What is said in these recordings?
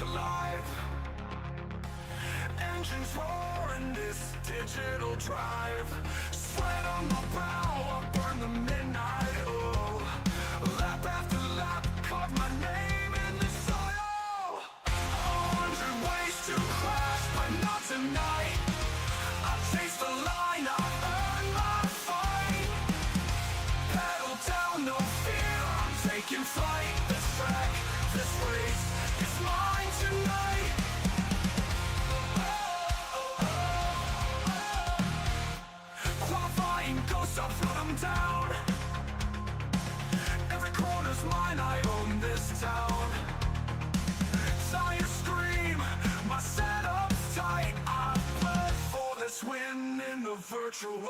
is alive. Engines roar in this digital drive. Sweat on my brow, I burn the midnight oil. Lap after lap, carve my name in the soil. 100 ways to crash, but not tonight. I chase the line, I earn my fight. Pedal down, no fear, I'm taking flight. This track, this race, is mine tonight. Qualifying ghosts, I'll put them down. Every corner's mine, I own this town. Sire scream, my setup's tight. I bled for this win in the virtual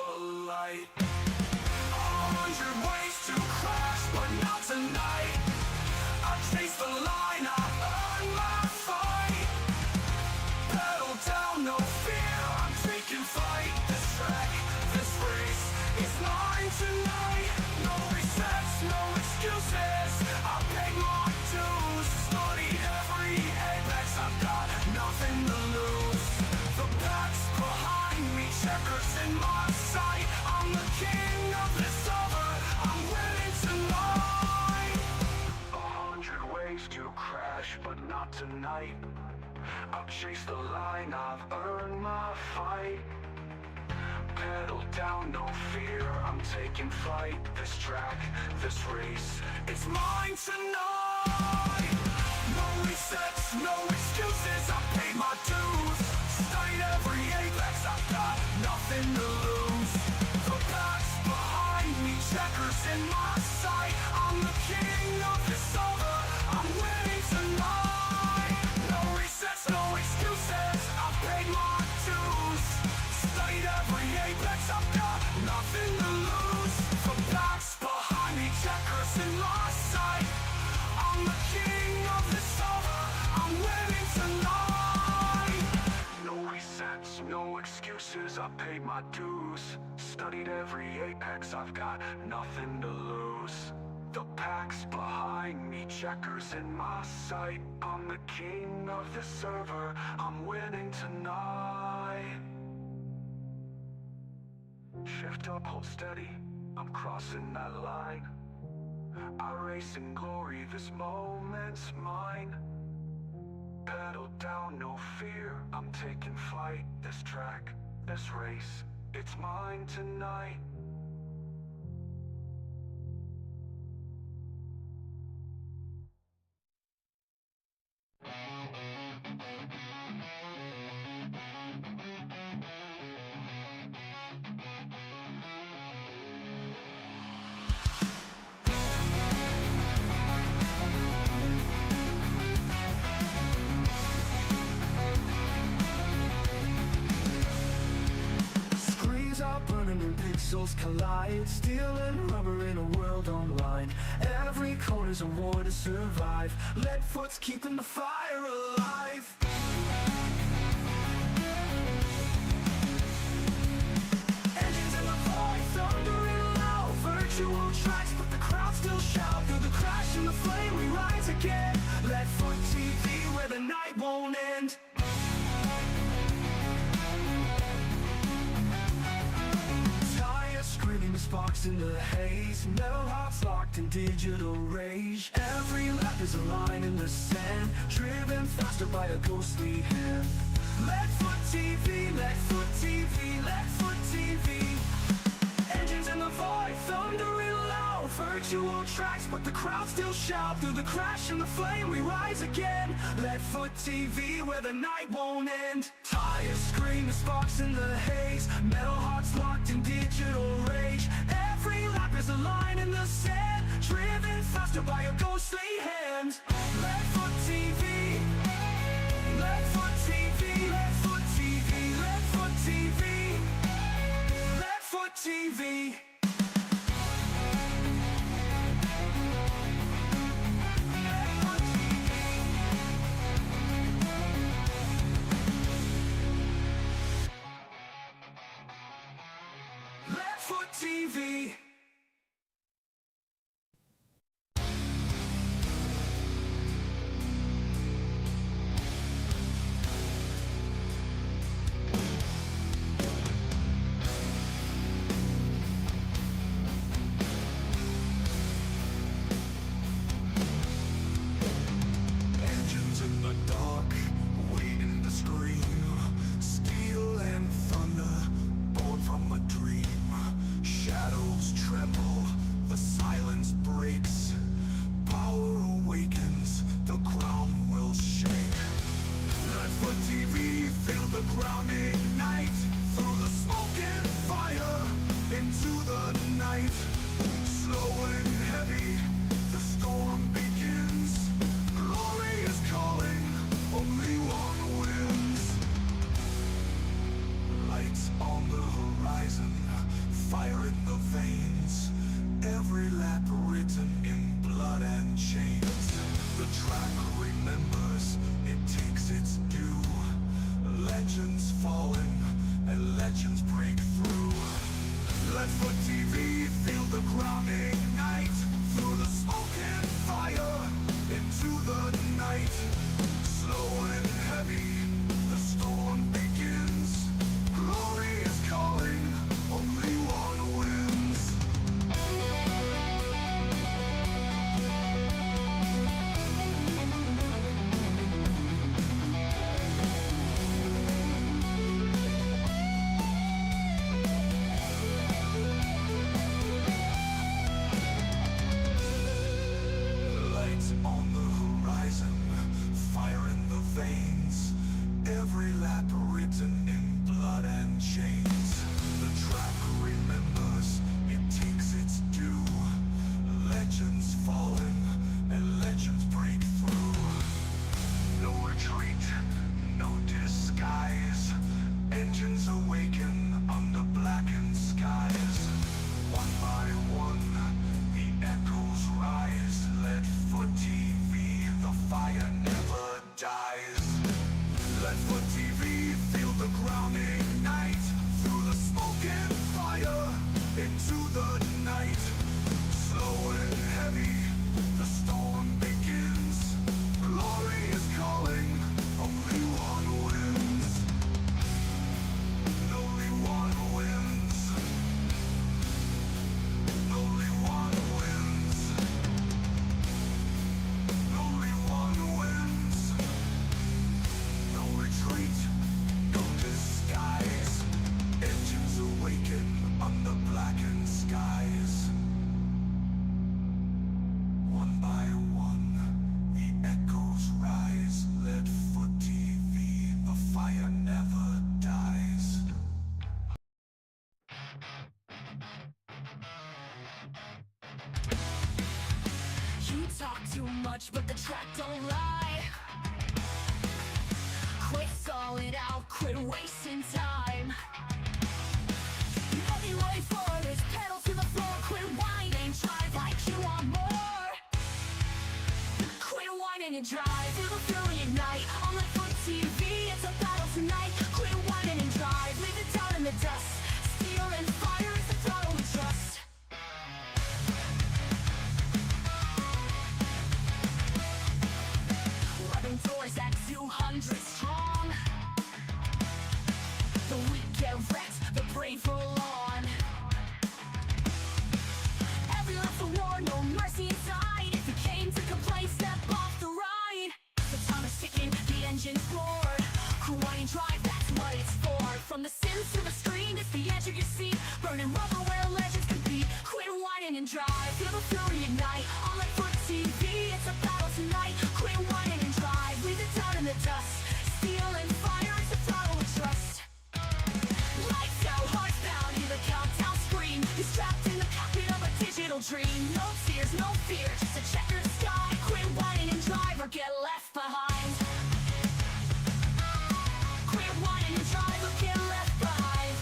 light. 100 ways to crash, but not tonight. I chase the line, I earn my fight. Pedal down, no fear, I'm taking flight. This track, this race, is mine tonight. No resets, no excuses, I paid my dues. Studied every apex, I've got nothing to lose. The pack's behind me, checkers in my sight. I'm the king of this over, I'm winning tonight. 100 ways to crash, but not tonight. I'll chase the line, I've earned my fight. Pedal down, no fear, I'm taking flight. This track, this race, it's mine tonight. No resets, no excuses, I paid my dues. Studied every apex, I've got nothing to lose. The pack's behind me, checkers in my sight. I'm the king of this over, I'm winning tonight. No resets, no excuses, I paid my dues. Studied every apex, I've got nothing to lose. The pack's behind me, checkers in my sight. I'm the king of this over, I'm winning tonight. No resets, no excuses, I paid my dues. Studied every apex, I've got nothing to lose. The pack's behind me, checkers in my sight. I'm the king of this server, I'm winning tonight. Shift up, hold steady, I'm crossing that line. iRacing glory, this moment's mine. Pedal down, no fear, I'm taking flight. This track, this race, it's mine tonight. Burning and pixels collide. Steel and rubber in a world online. Every corner's a war to survive. Lead foot's keeping the fire alive. Engines in the void, thundering loud. Virtual tracks, but the crowd still shout. Through the crash and the flame we rise again. Lead foot TV, where the night won't end. Screaming sparks in the haze. Metal hearts locked in digital rage. Every lap is a line in the sand, driven faster by a ghostly hand. Leadfoot TV, Leadfoot TV, Leadfoot TV. Engines in the void, thundering loud. Virtual tracks, but the crowd still shout. Through the crash and the flame we rise again. Leadfoot TV, where the night won't end. Tires screaming sparks in the haze. Metal hearts locked in digital rage. Every lap is a line in the sand, driven faster by a ghostly hand. Leadfoot TV, Leadfoot TV, Leadfoot TV, Leadfoot TV, Leadfoot TV. TV. night. Slow and heavy, the storm begins. Glory is calling, only one wins. Lights on the horizon, fire in the veins. Every lap written in blood and chains. The track remembers, it takes its due. Legends fallen and legends break through. No retreat, no disguise. Engines awaken under blackened skies. One by one, the echoes rise. Let Foot TV, the fire never dies. Let Foot TV feel the ground ignite. Through the smoke and fire, into the night. Slow and heavy, the storm begins. Glory is calling, only one wins. Only one wins. Only one wins. Only one wins. No retreat, no disguise. Engines awaken under blackened skies. One by one, the echoes rise. Let Foot TV, the fire never dies. You talk too much, but the track don't lie. Quit stalling out, quit wasting time. You know you wait for this, pedal to the floor. Quit whining, drive like you want more. Quit whining and drive, feel the fury ignite. On like Foot TV, it's a battle tonight. Quit whining and drive, leave it down in the dust. Steel and fire is the throttle we trust. Rubbing doors at 200 strong. The weak get wrecked, the brave roll on. Every lap's a war, no mercy inside. If you came to complain, step off the ride. The time is ticking, the engine's roar. Hawaiian drive, that's what it's for. From the sims to the screen, it's the edge of your seat. Burning rubber where legends compete. Quit whining and drive, feel the fury ignite. On like Foot TV, it's a battle tonight. Quit whining and drive, leave it down in the dust. Steel and fire is the throttle we trust. Lights out, hearts bound, hear the countdown scream. He's trapped in the cockpit of a digital dream. No tears, no fear, just a checkered sky. Quit whining and drive or get left behind. Quit whining and drive or get left behind.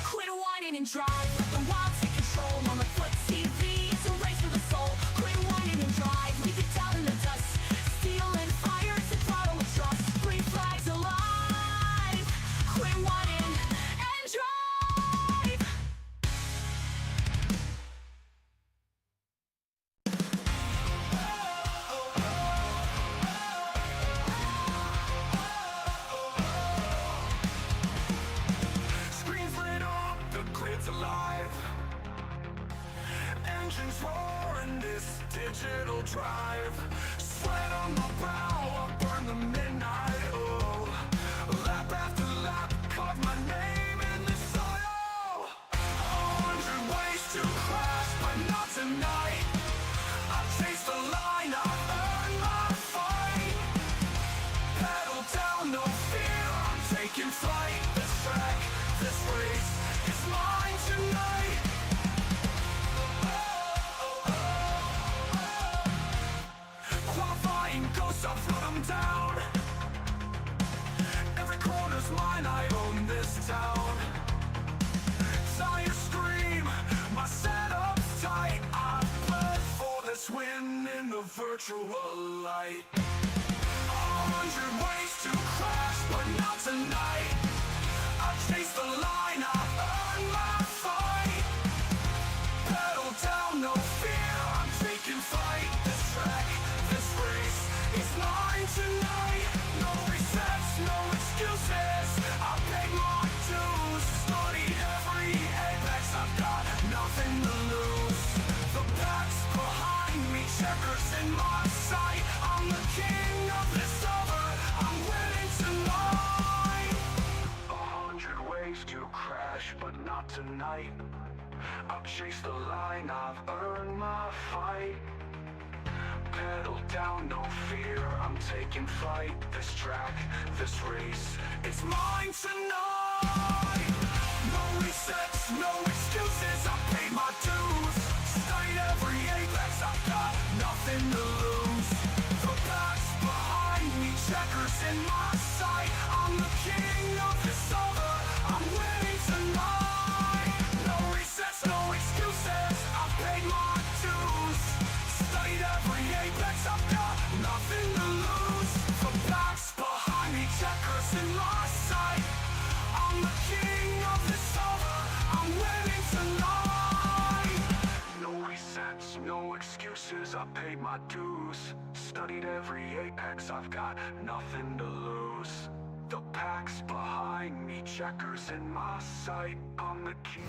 Quit whining and drive, let the wild take control. On the Foot TV, it's a race for the soul. Quit whining and drive, leave it down in the dust. Steel and fire, it's the throttle we trust. Green flags alive. Quit whining and drive. Screens lit up, the grid's alive. Engines roar in this digital drive. Sweat on my brow, I burn the midnight oil. Lap after lap, carve my name in the soil. 100 ways to crash, but not tonight. I chase the line, I earn my fight. Pedal down, no fear, I'm taking flight. This track, this race is mine tonight. Qualifying ghosts, I've run them down. Every corner's mine, I own this town. Tire scream, my setup's tight. I bled for this win in the virtual light. 100 ways to crash, but not tonight. I chase the line, I earn my fight. Pedal down, no fear, I'm taking flight. checkers in my sight. I'm the king of this over. I'm winning tonight. 100 ways to crash, but not tonight. I'll chase the line, I've earned my fight. Pedal down, no fear, I'm taking flight. This track, this race, it's mine tonight. No resets, no excuses, I paid my dues. Studied every apex, I've got nothing to lose. The pack's behind me, checkers in my sight. I'm the king of this over, I'm winning tonight. No resets, no excuses, I've paid my dues. Studied every apex, I've got nothing to lose. The pack's behind me, checkers in my sight. I'm the king of this over, I'm winning tonight. No resets, no excuses, I paid my dues. Studied every apex, I've got nothing to lose. The pack's behind me, checkers in my sight. I'm the king.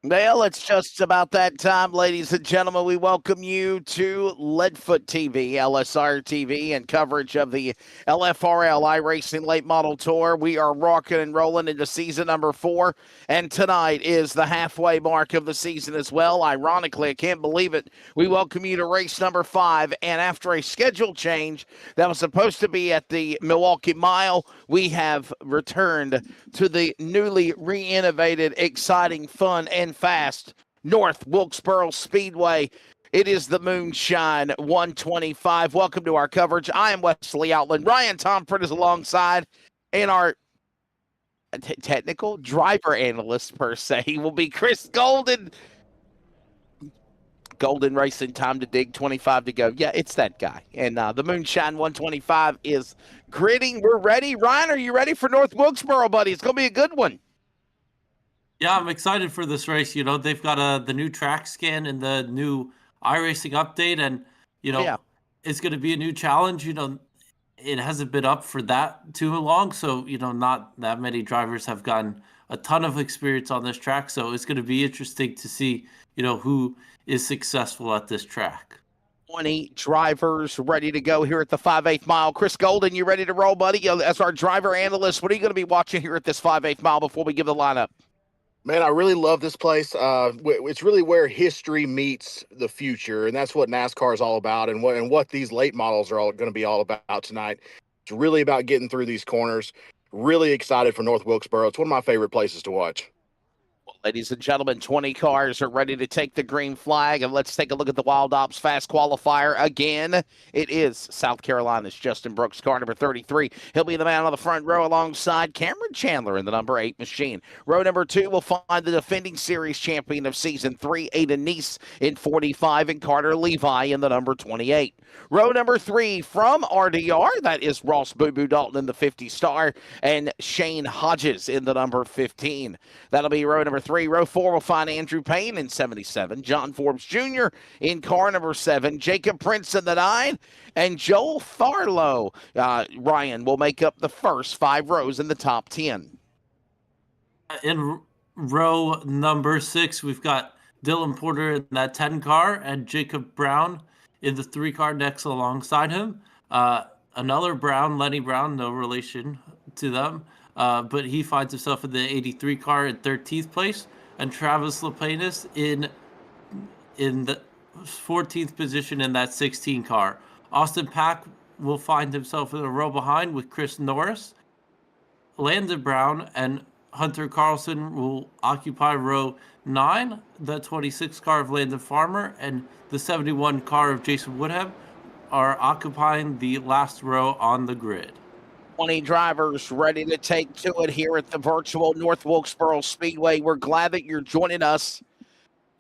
Well, it's just about that time, ladies and gentlemen. We welcome you to Leadfoot TV, LSRTV, and coverage of the LFRL iRacing Late Model Tour. We are rocking and rolling into season number 4, and tonight is the halfway mark of the season as well. Ironically, I can't believe it. We welcome you to race number 5, and after a schedule change that was supposed to be at the Milwaukee Mile, we have returned to the newly re-innovated, exciting, fun, and fast North Wilkesboro Speedway. It is the Moonshine 125. Welcome to our coverage. I am Wesley Outland. Ryan Tomford is alongside, and our technical driver analyst, per se, will be Chris Golden. Golden Racing, time to dig, 25 to go. Yeah, it's that guy. And the Moonshine 125 is gritting. We're ready. Ryan, are you ready for North Wilkesboro, buddy? It's going to be a good one. Yeah, I'm excited for this race. You know, they've got the new track scan and the new iRacing update, and it's going to be a new challenge. You know, it hasn't been up for that too long, so not that many drivers have gotten a ton of experience on this track. So it's going to be interesting to see who is successful at this track. 20 drivers ready to go here at the 5/8 mile. Chris Golden, you ready to roll, buddy? As our driver analyst, what are you going to be watching here at this 5/8 mile before we give the lineup? Man, I really love this place. It's really where history meets the future, and that's what NASCAR is all about, and what these late models are all going to be all about tonight. It's really about getting through these corners. Really excited for North Wilkesboro. It's one of my favorite places to watch. Well, ladies and gentlemen, 20 cars are ready to take the green flag, and let's take a look at the Wild Ops Fast Qualifier again. It is South Carolina's Justin Brooks, car number 33. He'll be the man on the front row alongside Cameron Chandler in the number 8 machine. Row number 2 will find the defending series champion of season 3, Aiden Neese in 45, and Carter Levi in the number 28. Row number 3 from RDR, that is Ross Boo Boo Dalton in the 50 star, and Shane Hodges in the number 15. That'll be row number 3. Row 4 will find Andrew Payne in 77, John Forbes Jr. in car number 7, Jacob Prince in the 9, and Joel Farlow. Ryan will make up the first 5 rows in the top 10. In row number 6, we've got Dylan Porter in that 10 car and Jacob Brown in the 3 car next alongside him. Another Brown, Lenny Brown, no relation to them, but he finds himself in the 83 car in 13th place, and Travis Lapanis in the 14th position in that 16 car. Austin Pack will find himself in a row behind with Chris Norris. Landon Brown and Hunter Carlson will occupy row 9. The 26 car of Landon Farmer and the 71 car of Jason Woodham are occupying the last row on the grid. 20 drivers ready to take to it here at the virtual North Wilkesboro Speedway. We're glad that you're joining us,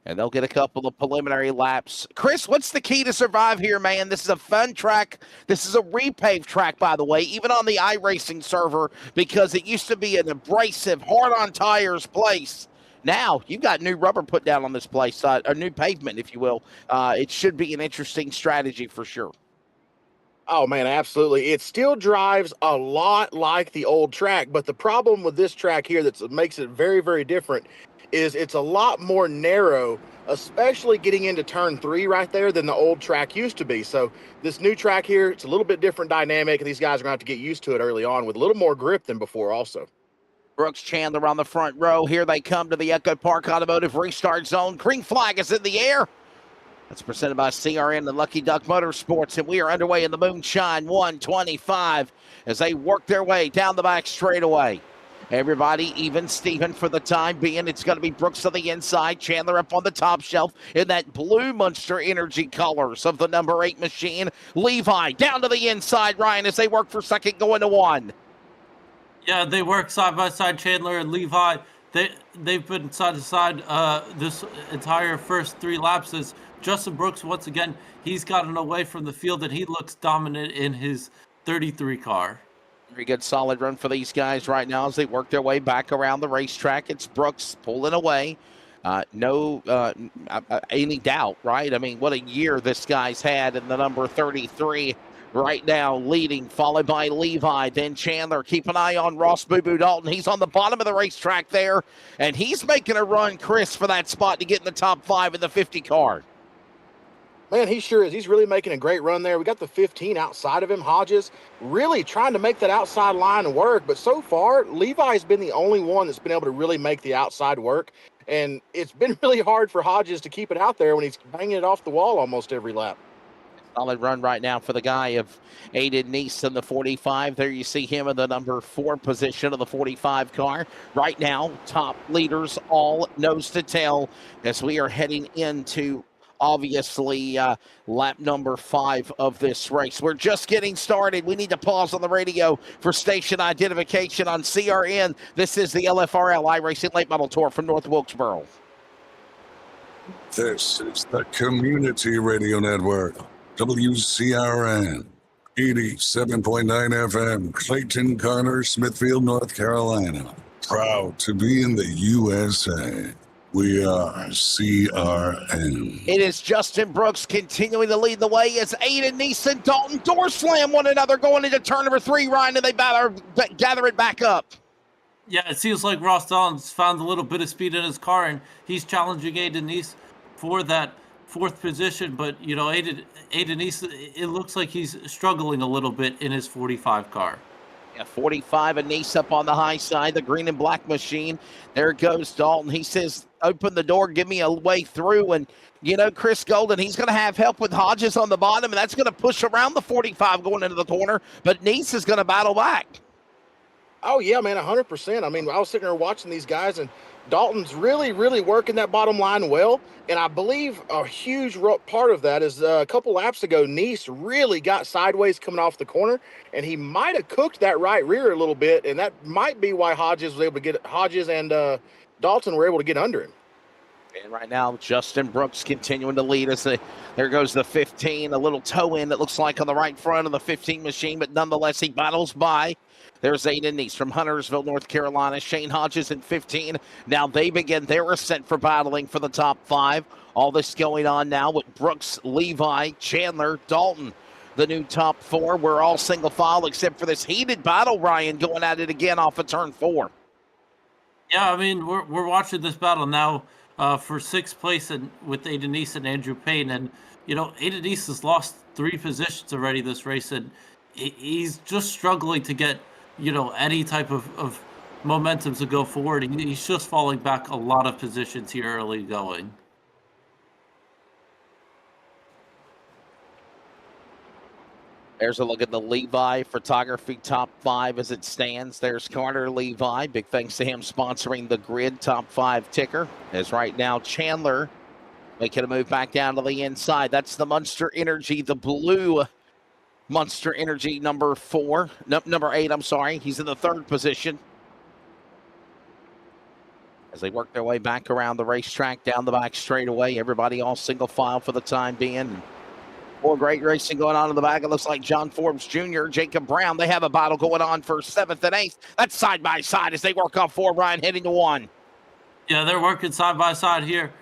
and they'll get a couple of preliminary laps. Chris, what's the key to survive here, man? This is a fun track. This is a repaved track, by the way, even on the iRacing server, because it used to be an abrasive, hard-on-tires place. Now, you've got new rubber put down on this place, a new pavement, if you will. It should be an interesting strategy for sure. Oh man, absolutely. It still drives a lot like the old track, but the problem with this track here that makes it very, very different is it's a lot more narrow, especially getting into turn 3 right there than the old track used to be. So this new track here, it's a little bit different dynamic, and these guys are gonna have to get used to it early on with a little more grip than before also. Brooks Chandler on the front row. Here they come to the Echo Park Automotive restart zone. Green flag is in the air. That's presented by CRN and Lucky Duck Motorsports, and we are underway in the Moonshine 125 as they work their way down the back straightaway. Everybody even Steven for the time being. It's going to be Brooks on the inside, Chandler up on the top shelf in that blue Monster Energy colors of the number 8 machine. Levi down to the inside, Ryan, as they work for second going to 1. Yeah, they work side by side, Chandler and Levi. They've been side to side this entire first 3 laps. As Justin Brooks, once again, he's gotten away from the field and he looks dominant in his 33 car. Very good, solid run for these guys right now as they work their way back around the racetrack. It's Brooks pulling away. No any doubt, right? I mean, what a year this guy's had in the number 33. Right now, leading, followed by Levi, then Chandler. Keep an eye on Ross Boo Boo Dalton. He's on the bottom of the racetrack there, and he's making a run, Chris, for that spot to get in the top 5 in the 50 car. Man, he sure is. He's really making a great run there. We got the 15 outside of him. Hodges really trying to make that outside line work, but so far, Levi's been the only one that's been able to really make the outside work, and it's been really hard for Hodges to keep it out there when he's banging it off the wall almost every lap. Solid run right now for the guy of Aiden Neese in the 45. There you see him in the number 4 position of the 45 car. Right now, top leaders all nose to tail as we are heading into, obviously, lap number 5 of this race. We're just getting started. We need to pause on the radio for station identification on CRN. This is the LFRL iRacing Late Model Tour from North Wilkesboro. This is the Community Radio Network. WCRN, 87.9 FM, Clayton, Connor, Smithfield, North Carolina. Proud to be in the USA. We are CRN. It is Justin Brooks continuing to lead the way as Aiden Neese and Dalton door slam one another going into turn number 3, Ryan, and they gather it back up. Yeah, it seems like Ross Dalton's found a little bit of speed in his car, and he's challenging Aiden Neese for that 4th position. But, you know, Aiden Neese, it looks like he's struggling a little bit in his 45 car. Yeah, 45, and Neese up on the high side, the green and black machine. There goes Dalton. He says, open the door, give me a way through. And, you know, Chris Golden, he's going to have help with Hodges on the bottom, and that's going to push around the 45 going into the corner. But Neese is going to battle back. Oh, yeah, man, 100%. I mean, I was sitting there watching these guys, and Dalton's really, really working that bottom line well. And I believe a huge part of that is a couple laps ago, Neese really got sideways coming off the corner, and he might have cooked that right rear a little bit, and that might be why Hodges and Dalton were able to get under him. And right now, Justin Brooks continuing to lead us. There goes the 15, a little toe in that looks like on the right front of the 15 machine, but nonetheless, he battles by. There's Aiden Neese from Huntersville, North Carolina. Shane Hodges in 15. Now they begin their ascent for battling for the top 5. All this going on now with Brooks, Levi, Chandler, Dalton. The new top 4. We're all single file except for this heated battle, Ryan, going at it again off of turn 4. Yeah, I mean, we're watching this battle now for 6th place and with Aiden Neese and Andrew Payne. And, you know, Aiden Neese has lost 3 positions already this race, and he's just struggling to get, you know, any type of momentum to go forward. He's just falling back a lot of positions here early going. There's a look at the Levi Photography top 5 as it stands. There's Carter Levi. Big thanks to him sponsoring the grid top 5 ticker. As right now, Chandler making a move back down to the inside. That's the Monster Energy, the blue Monster Energy number 8, I'm sorry. He's in the 3rd position. As they work their way back around the racetrack, down the back straightaway. Everybody all single file for the time being. More great racing going on in the back. It looks like John Forbes Jr., Jacob Brown. They have a battle going on for 7th and 8th. That's side by side as they work off 4, Ryan, heading to 1. Yeah, they're working side by side here.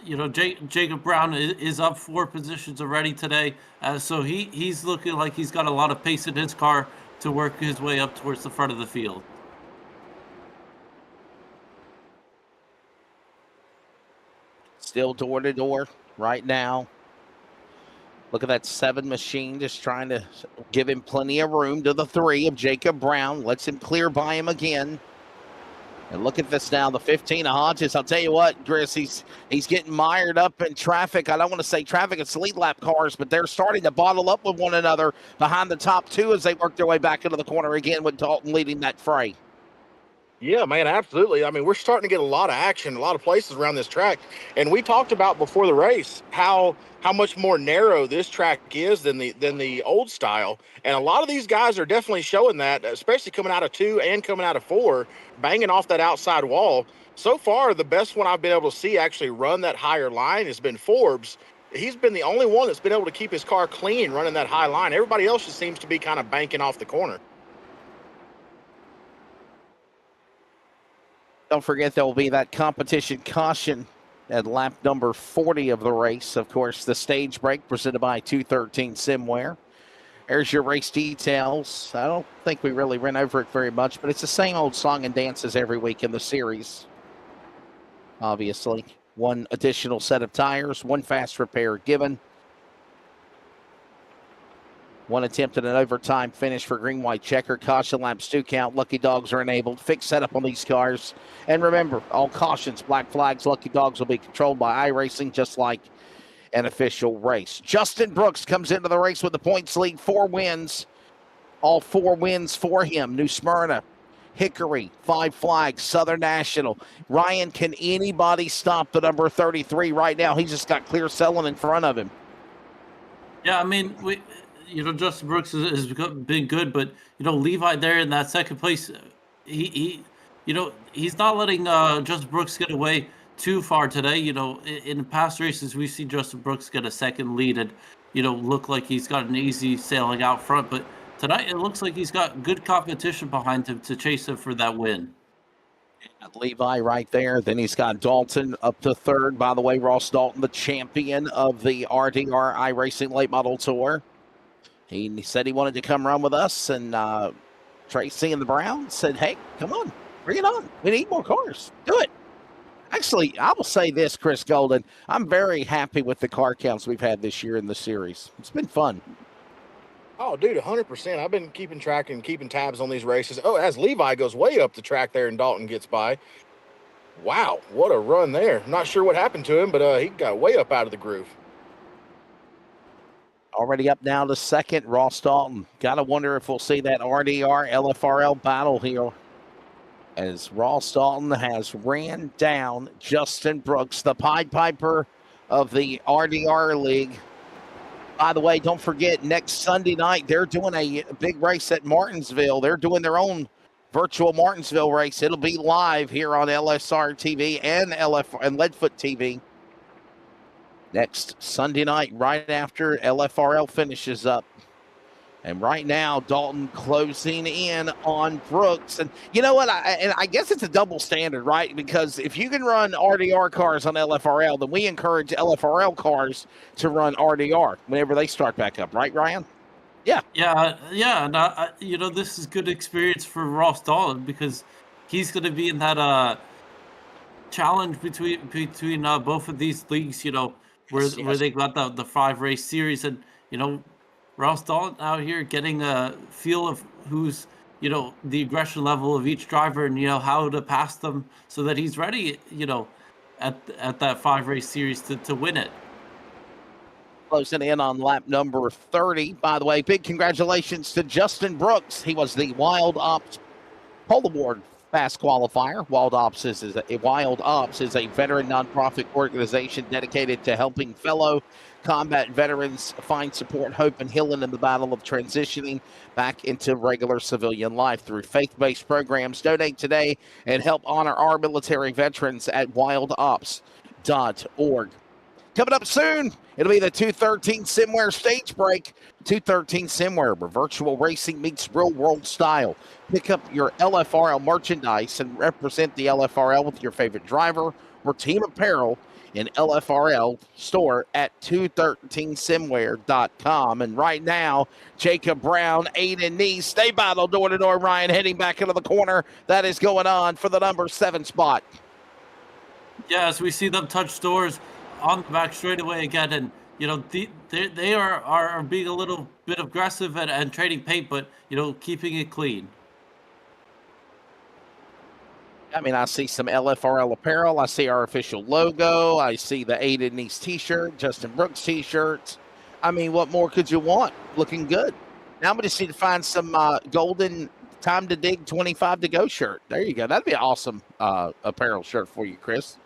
Jacob Brown is up 4 positions already today, so he's looking like he's got a lot of pace in his car to work his way up towards the front of the field. Still door to door right now. Look at that 7 machine just trying to give him plenty of room to the 3 of Jacob Brown. Lets him clear by him again. And look at this now, the 15 of Hodges. I'll tell you what, Chris, he's getting mired up in traffic. I don't want to say traffic, it's lead lap cars, but they're starting to bottle up with one another behind the top 2 as they work their way back into the corner again with Dalton leading that fray. Yeah, man, absolutely. I mean, we're starting to get a lot of action, a lot of places around this track. And we talked about before the race how much more narrow this track is than the old style. And a lot of these guys are definitely showing that, especially coming out of 2 and coming out of 4, banging off that outside wall. So far, the best one I've been able to see actually run that higher line has been Forbes. He's been the only one that's been able to keep his car clean running that high line. Everybody else just seems to be kind of banking off the corner. Don't forget there will be that competition caution at lap number 40 of the race. Of course, the stage break presented by 213 Simware. There's your race details. I don't think we really ran over it very much, but it's the same old song and dances every week in the series. Obviously, 1 additional set of tires, 1 fast repair given. 1 attempt at an overtime finish for green, white checker. Caution laps 2 count. Lucky dogs are enabled. Fixed setup on these cars. And remember, all cautions, black flags, lucky dogs will be controlled by iRacing, just like an official race. Justin Brooks comes into the race with the points lead, 4 wins. All 4 wins for him. New Smyrna, Hickory, 5 flags, Southern National. Ryan, can anybody stop the number 33 right now? He's just got clear selling in front of him. Yeah, I mean, Justin Brooks has been good, but Levi there in that second place, he's not letting Justin Brooks get away too far today. In past races we've seen Justin Brooks get a second lead and look like he's got an easy sailing out front, but tonight it looks like he's got good competition behind him to chase him for that win. Levi right there. Then he's got Dalton up to 3rd. By the way, Ross Dalton, the champion of the RDR iRacing Late Model Tour. He said he wanted to come run with us, and Tracy and the Browns said, hey, come on, bring it on. We need more cars. Do it. Actually, I will say this, Chris Golden. I'm very happy with the car counts we've had this year in the series. It's been fun. Oh, dude, 100%. I've been keeping track and keeping tabs on these races. Oh, as Levi goes way up the track there and Dalton gets by. Wow, what a run there. I'm not sure what happened to him, but he got way up out of the groove. Already up now to 2nd, Ross Dalton. Got to wonder if we'll see that RDR LFRL battle here, as Ross Dalton has ran down Justin Brooks, the Pied Piper of the RDR League. By the way, don't forget, next Sunday night, they're doing a big race at Martinsville. They're doing their own virtual Martinsville race. It'll be live here on LSRTV and Leadfoot TV. Next Sunday night, right after LFRL finishes up. And right now, Dalton closing in on Brooks. And you know what? I guess it's a double standard, right? Because if you can run RDR cars on LFRL, then we encourage LFRL cars to run RDR whenever they start back up. Right, Ryan? Yeah. Yeah. And, this is good experience for Ross Dalton because he's going to be in that challenge between both of these leagues, where they got the 5-race series. And, Ross Dalton out here getting a feel of who's, the aggression level of each driver and, how to pass them so that he's ready, at that 5-race series to win it. Closing in on lap number 30. By the way, big congratulations to Justin Brooks. He was the Wild Ops Pole Award Fast Qualifier. Wild Ops is a veteran nonprofit organization dedicated to helping fellow combat veterans find support, hope, and healing in the battle of transitioning back into regular civilian life through faith-based programs. Donate today and help honor our military veterans at wildops.org. Coming up soon, it'll be the 213 Simware stage break. 213 Simware, where virtual racing meets real-world style. Pick up your LFRL merchandise and represent the LFRL with your favorite driver or team apparel in LFRL store at 213simware.com. And right now, Jacob Brown, Aiden Neese, they battle door to door. Ryan heading back into the corner. That is going on for the number 7 spot. Yeah, as we see them touch doors on the back straightaway again, and they are being a little bit aggressive and trading paint, but keeping it clean. I mean, I see some LFRL apparel. I see our official logo. I see the Aiden Neese t-shirt, Justin Brooks t-shirts. I mean, what more could you want? Looking good. Now I'm going to just need to find some golden time to dig 25 to go shirt. There you go. That'd be an awesome apparel shirt for you, Chris.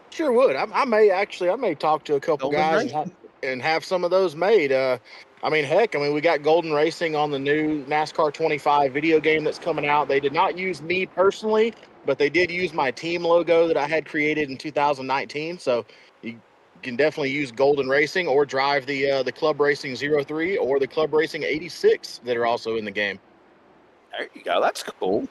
Sure would. I may talk to a couple Golden guys and have some of those made. We got Golden Racing on the new NASCAR 25 video game that's coming out. They did not use me personally, but they did use my team logo that I had created in 2019. So you can definitely use Golden Racing or drive the Club Racing 03 or the Club Racing 86 that are also in the game. There you go. That's cool.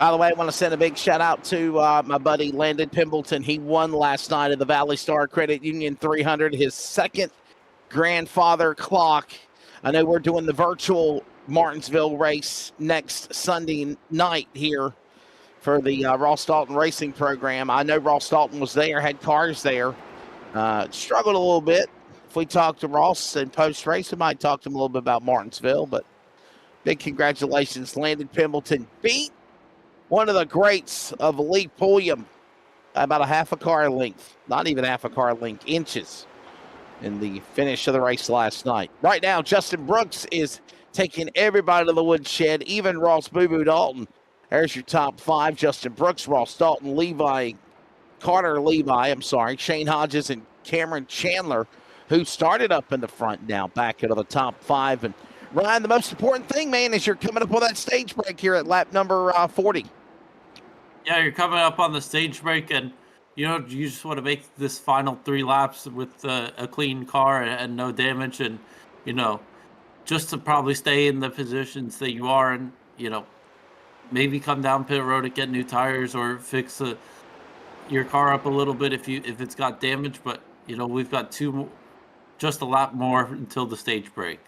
By the way, I want to send a big shout out to my buddy Landon Pimbleton. He won last night at the Valley Star Credit Union 300, his second grandfather clock. I know we're doing the virtual Martinsville race next Sunday night here for the Ross Dalton Racing program. I know Ross Dalton was there, had cars there. Struggled a little bit. If we talk to Ross in post-race, we might talk to him a little bit about Martinsville. But big congratulations. Landon Pimbleton beat one of the greats of Elite Pulliam, about a half a car length, not even half a car length, inches in the finish of the race last night. Right now, Justin Brooks is taking everybody to the woodshed, even Ross Boo-Boo Dalton. There's your top 5. Justin Brooks, Ross Dalton, Shane Hodges, and Cameron Chandler, who started up in the front, now back into the top 5. And Ryan, the most important thing, man, is you're coming up on that stage break here at lap number 40. Yeah, you're coming up on the stage break, and you just want to make this final 3 laps with a clean car and no damage, and just to probably stay in the positions that you are in. Maybe come down pit road and get new tires or fix your car up a little bit if it's got damage. But we've got just a lap more until the stage break.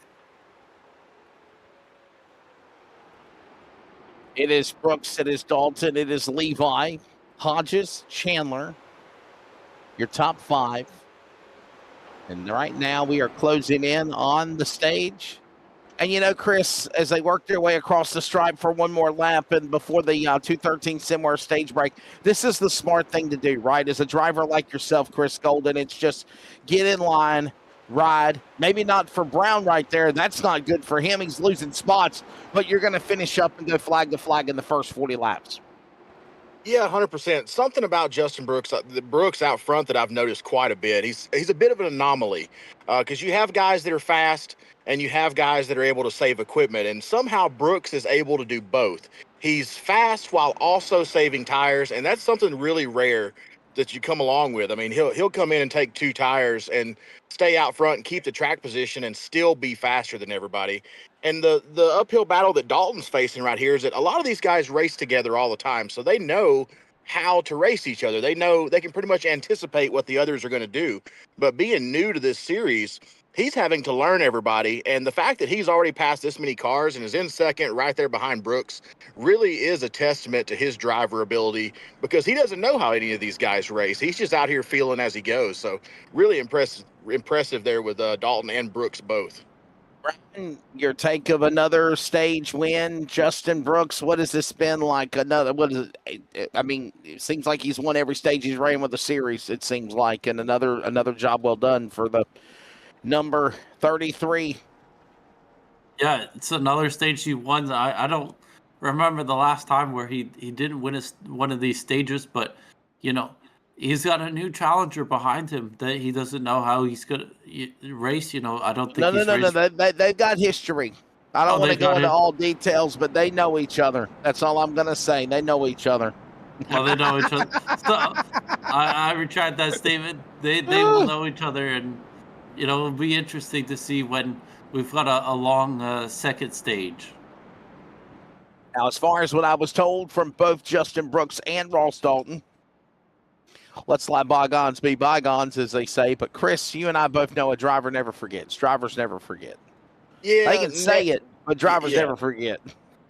It is Brooks, it is Dalton, it is Levi, Hodges, Chandler, your top 5. And right now we are closing in on the stage. And Chris, as they work their way across the stripe for one more lap and before the 213 Simware stage break, this is the smart thing to do, right? As a driver like yourself, Chris Golden, it's just get in line, ride. Maybe not for Brown right there. That's not good for him. He's losing spots, but you're going to finish up and go flag to flag in the first 40 laps. Yeah, 100%. Something about Justin Brooks, the Brooks out front that I've noticed quite a bit. He's a bit of an anomaly because you have guys that are fast and you have guys that are able to save equipment, and somehow Brooks is able to do both. He's fast while also saving tires, and that's something really rare that you come along with. I mean, he'll come in and take 2 tires and stay out front and keep the track position and still be faster than everybody. And the uphill battle that Dalton's facing right here is that a lot of these guys race together all the time, so they know how to race each other. They know they can pretty much anticipate what the others are going to do. But being new to this series, he's having to learn everybody. And the fact that he's already passed this many cars and is in second right there behind Brooks really is a testament to his driver ability, because he doesn't know how any of these guys race. He's just out here feeling as he goes. So really impressive there with Dalton and Brooks both. Brian, your take of another stage win, Justin Brooks. What has this been like? What is it? I mean, it seems like he's won every stage he's ran with the series. It seems like, and another job well done for the number 33. Yeah, it's another stage he won. I don't remember the last time where he didn't win one of these stages, but he's got a new challenger behind him that he doesn't know how he's gonna race. I don't think no. They've got history. I don't want to go into all details, but they know each other. That's all I'm gonna say. They know each other. Well, they know each other. So I retract that statement. They will know each other, and it'll be interesting to see when we've got a long second stage. Now, as far as what I was told from both Justin Brooks and Ross Dalton, let's let bygones be bygones, as they say. But Chris, you and I both know a driver never forgets. Drivers never forget. Yeah, They can say it, but drivers yeah. never forget.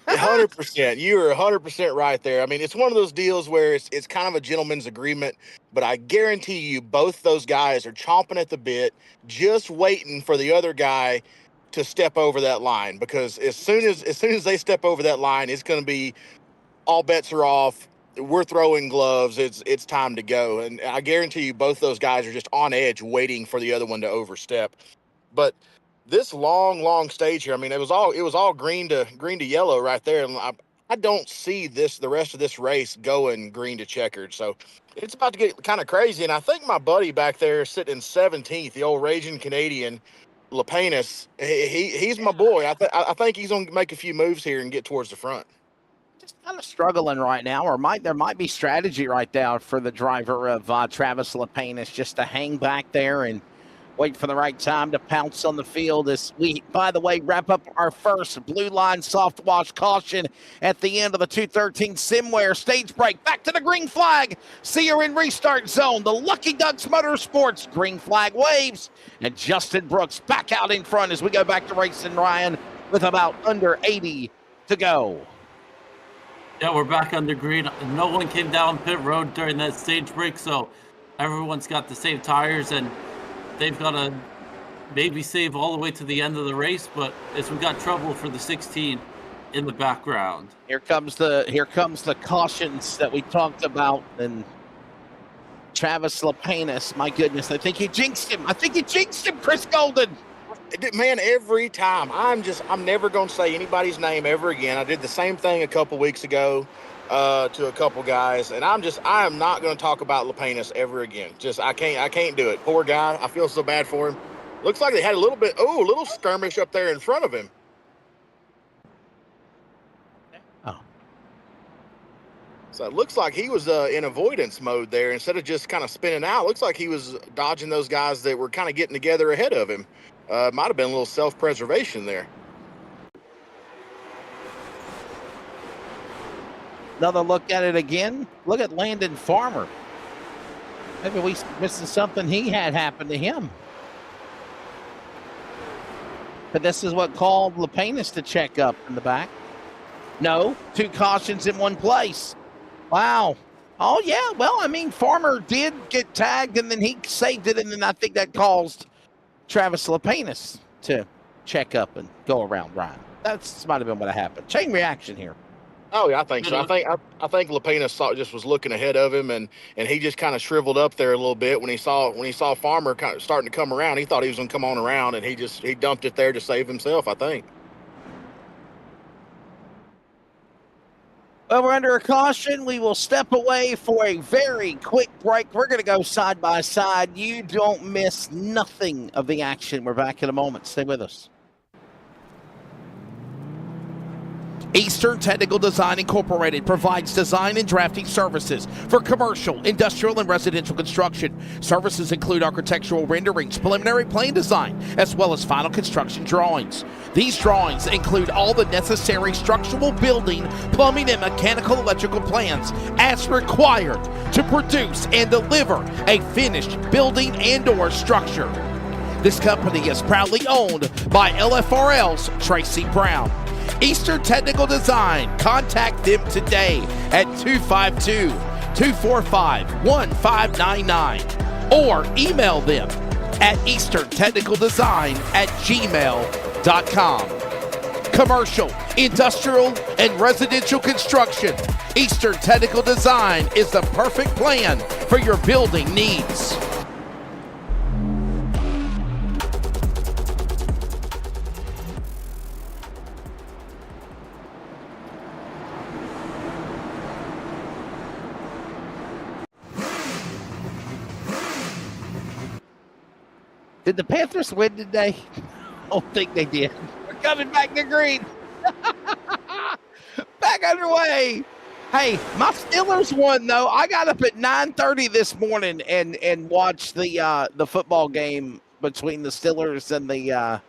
100%. You are 100% right there. I mean, it's one of those deals where it's kind of a gentleman's agreement, but I guarantee you both those guys are chomping at the bit, just waiting for the other guy to step over that line, because as soon as they step over that line, it's going to be all bets are off. We're throwing gloves. It's time to go. And I guarantee you both those guys are just on edge waiting for the other one to overstep. But this long stage here, I mean, it was all green to yellow right there. And I don't see the rest of this race going green to checkered. So it's about to get kind of crazy. And I think my buddy back there sitting in 17th, the old raging Canadian, Lepanus, he's my boy. I think he's gonna make a few moves here and get towards the front. Just kind of struggling right now, or there might be strategy right now for the driver of Travis Lepanus, just to hang back there and wait for the right time to pounce on the field as we, by the way, wrap up our first blue line soft wash caution at the end of the 213 Simware stage break. Back to the green flag. See her in restart zone. The Lucky Ducks Motorsports green flag waves, and Justin Brooks back out in front as we go back to racing, Ryan, with about under 80 to go. Yeah, we're back under green. No one came down pit road during that stage break, so everyone's got the same tires, and they've got to maybe save all the way to the end of the race. But as we got trouble for the 16 in the background. Here comes the cautions that we talked about, and Travis Lepanus. My goodness, I think you jinxed him. Chris Golden. Man, every time I'm never going to say anybody's name ever again. I did the same thing a couple weeks ago to a couple guys, and I am not going to talk about Lepanus ever again. I can't do it. Poor guy. I feel so bad for him. Looks like they had a little skirmish up there in front of him. Oh. So it looks like he was in avoidance mode there. Instead of just kind of spinning out, looks like he was dodging those guys that were kind of getting together ahead of him. Might have been a little self-preservation there. Another look at it again. Look at Landon Farmer. Maybe we missing something he had happen to him. But this is what called Lepanus to check up in the back. No, 2 cautions in one place. Wow. Oh, yeah. Well, I mean, Farmer did get tagged, and then he saved it, and then I think that caused Travis Lepanus to check up and go around Ryan. That's might have been what happened. Chain reaction here. Oh yeah, I think so. I think Lepanus just was looking ahead of him, and he just kind of shriveled up there a little bit when he saw Farmer kind of starting to come around. He thought he was going to come on around, and he dumped it there to save himself, I think. Well, we're under a caution. We will step away for a very quick break. We're going to go side by side. You don't miss nothing of the action. We're back in a moment. Stay with us. Eastern Technical Design Incorporated provides design and drafting services for commercial, industrial, and residential construction. Services include architectural renderings, preliminary plan design, as well as final construction drawings. These drawings include all the necessary structural, building, plumbing, and mechanical electrical plans as required to produce and deliver a finished building and/or structure. This company is proudly owned by LFRL's Tracy Brown. Eastern Technical Design. Contact them today at 252-245-1599 or email them at easterntechnicaldesign@gmail.com. Commercial, industrial, and residential construction. Eastern Technical Design is the perfect plan for your building needs. Did the Panthers win today? I don't think they did. We're coming back to green. Back underway. Hey, my Steelers won, though. I got up at 9:30 this morning and watched the football game between the Steelers and the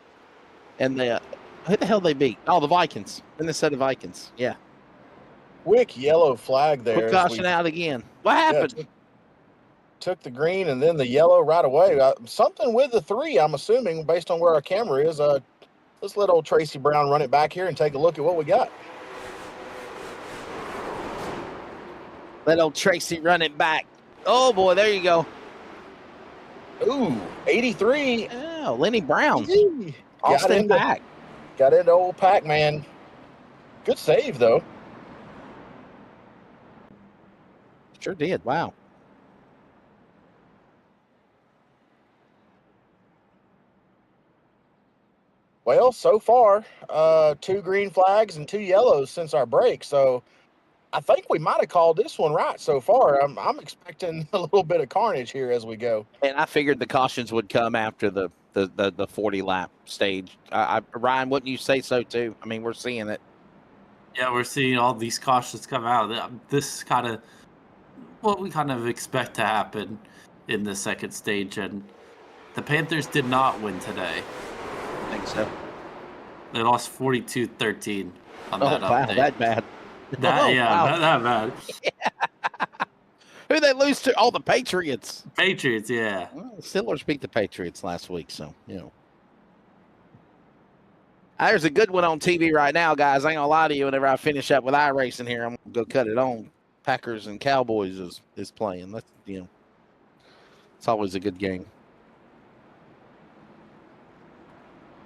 who the hell they beat? Oh, the Vikings. Minnesota Vikings. Yeah. Quick yellow flag there. Quick caution out again. What happened? took the green and then the yellow right away. Something with the 3, I'm assuming, based on where our camera is. Let's let old Tracy Brown run it back here and take a look at what we got. Let old Tracy run it back. Oh, boy, there you go. Ooh, 83. Oh, Lenny Brown. Got Austin Pack. Got into old Pac-Man. Good save, though. Sure did. Wow. Well, so far, 2 green flags and 2 yellows since our break. So I think we might have called this one right so far. I'm expecting a little bit of carnage here as we go. And I figured the cautions would come after the 40-lap stage. Ryan, wouldn't you say so too? I mean, we're seeing it. Yeah, we're seeing all these cautions come out. This kind of what we kind of expect to happen in the second stage. And the Panthers did not win today. I think so. They lost 42-13 on Oh, that wow, update. that bad. Not that bad. Who'd they lose to? Oh, the Patriots. Patriots, yeah. Well, the Steelers beat the Patriots last week, so, you know. There's a good one on TV right now, guys. I ain't gonna lie to you. Whenever I finish up with iRacing here, I'm gonna go cut it on. Packers and Cowboys is playing. That's, you know, it's always a good game.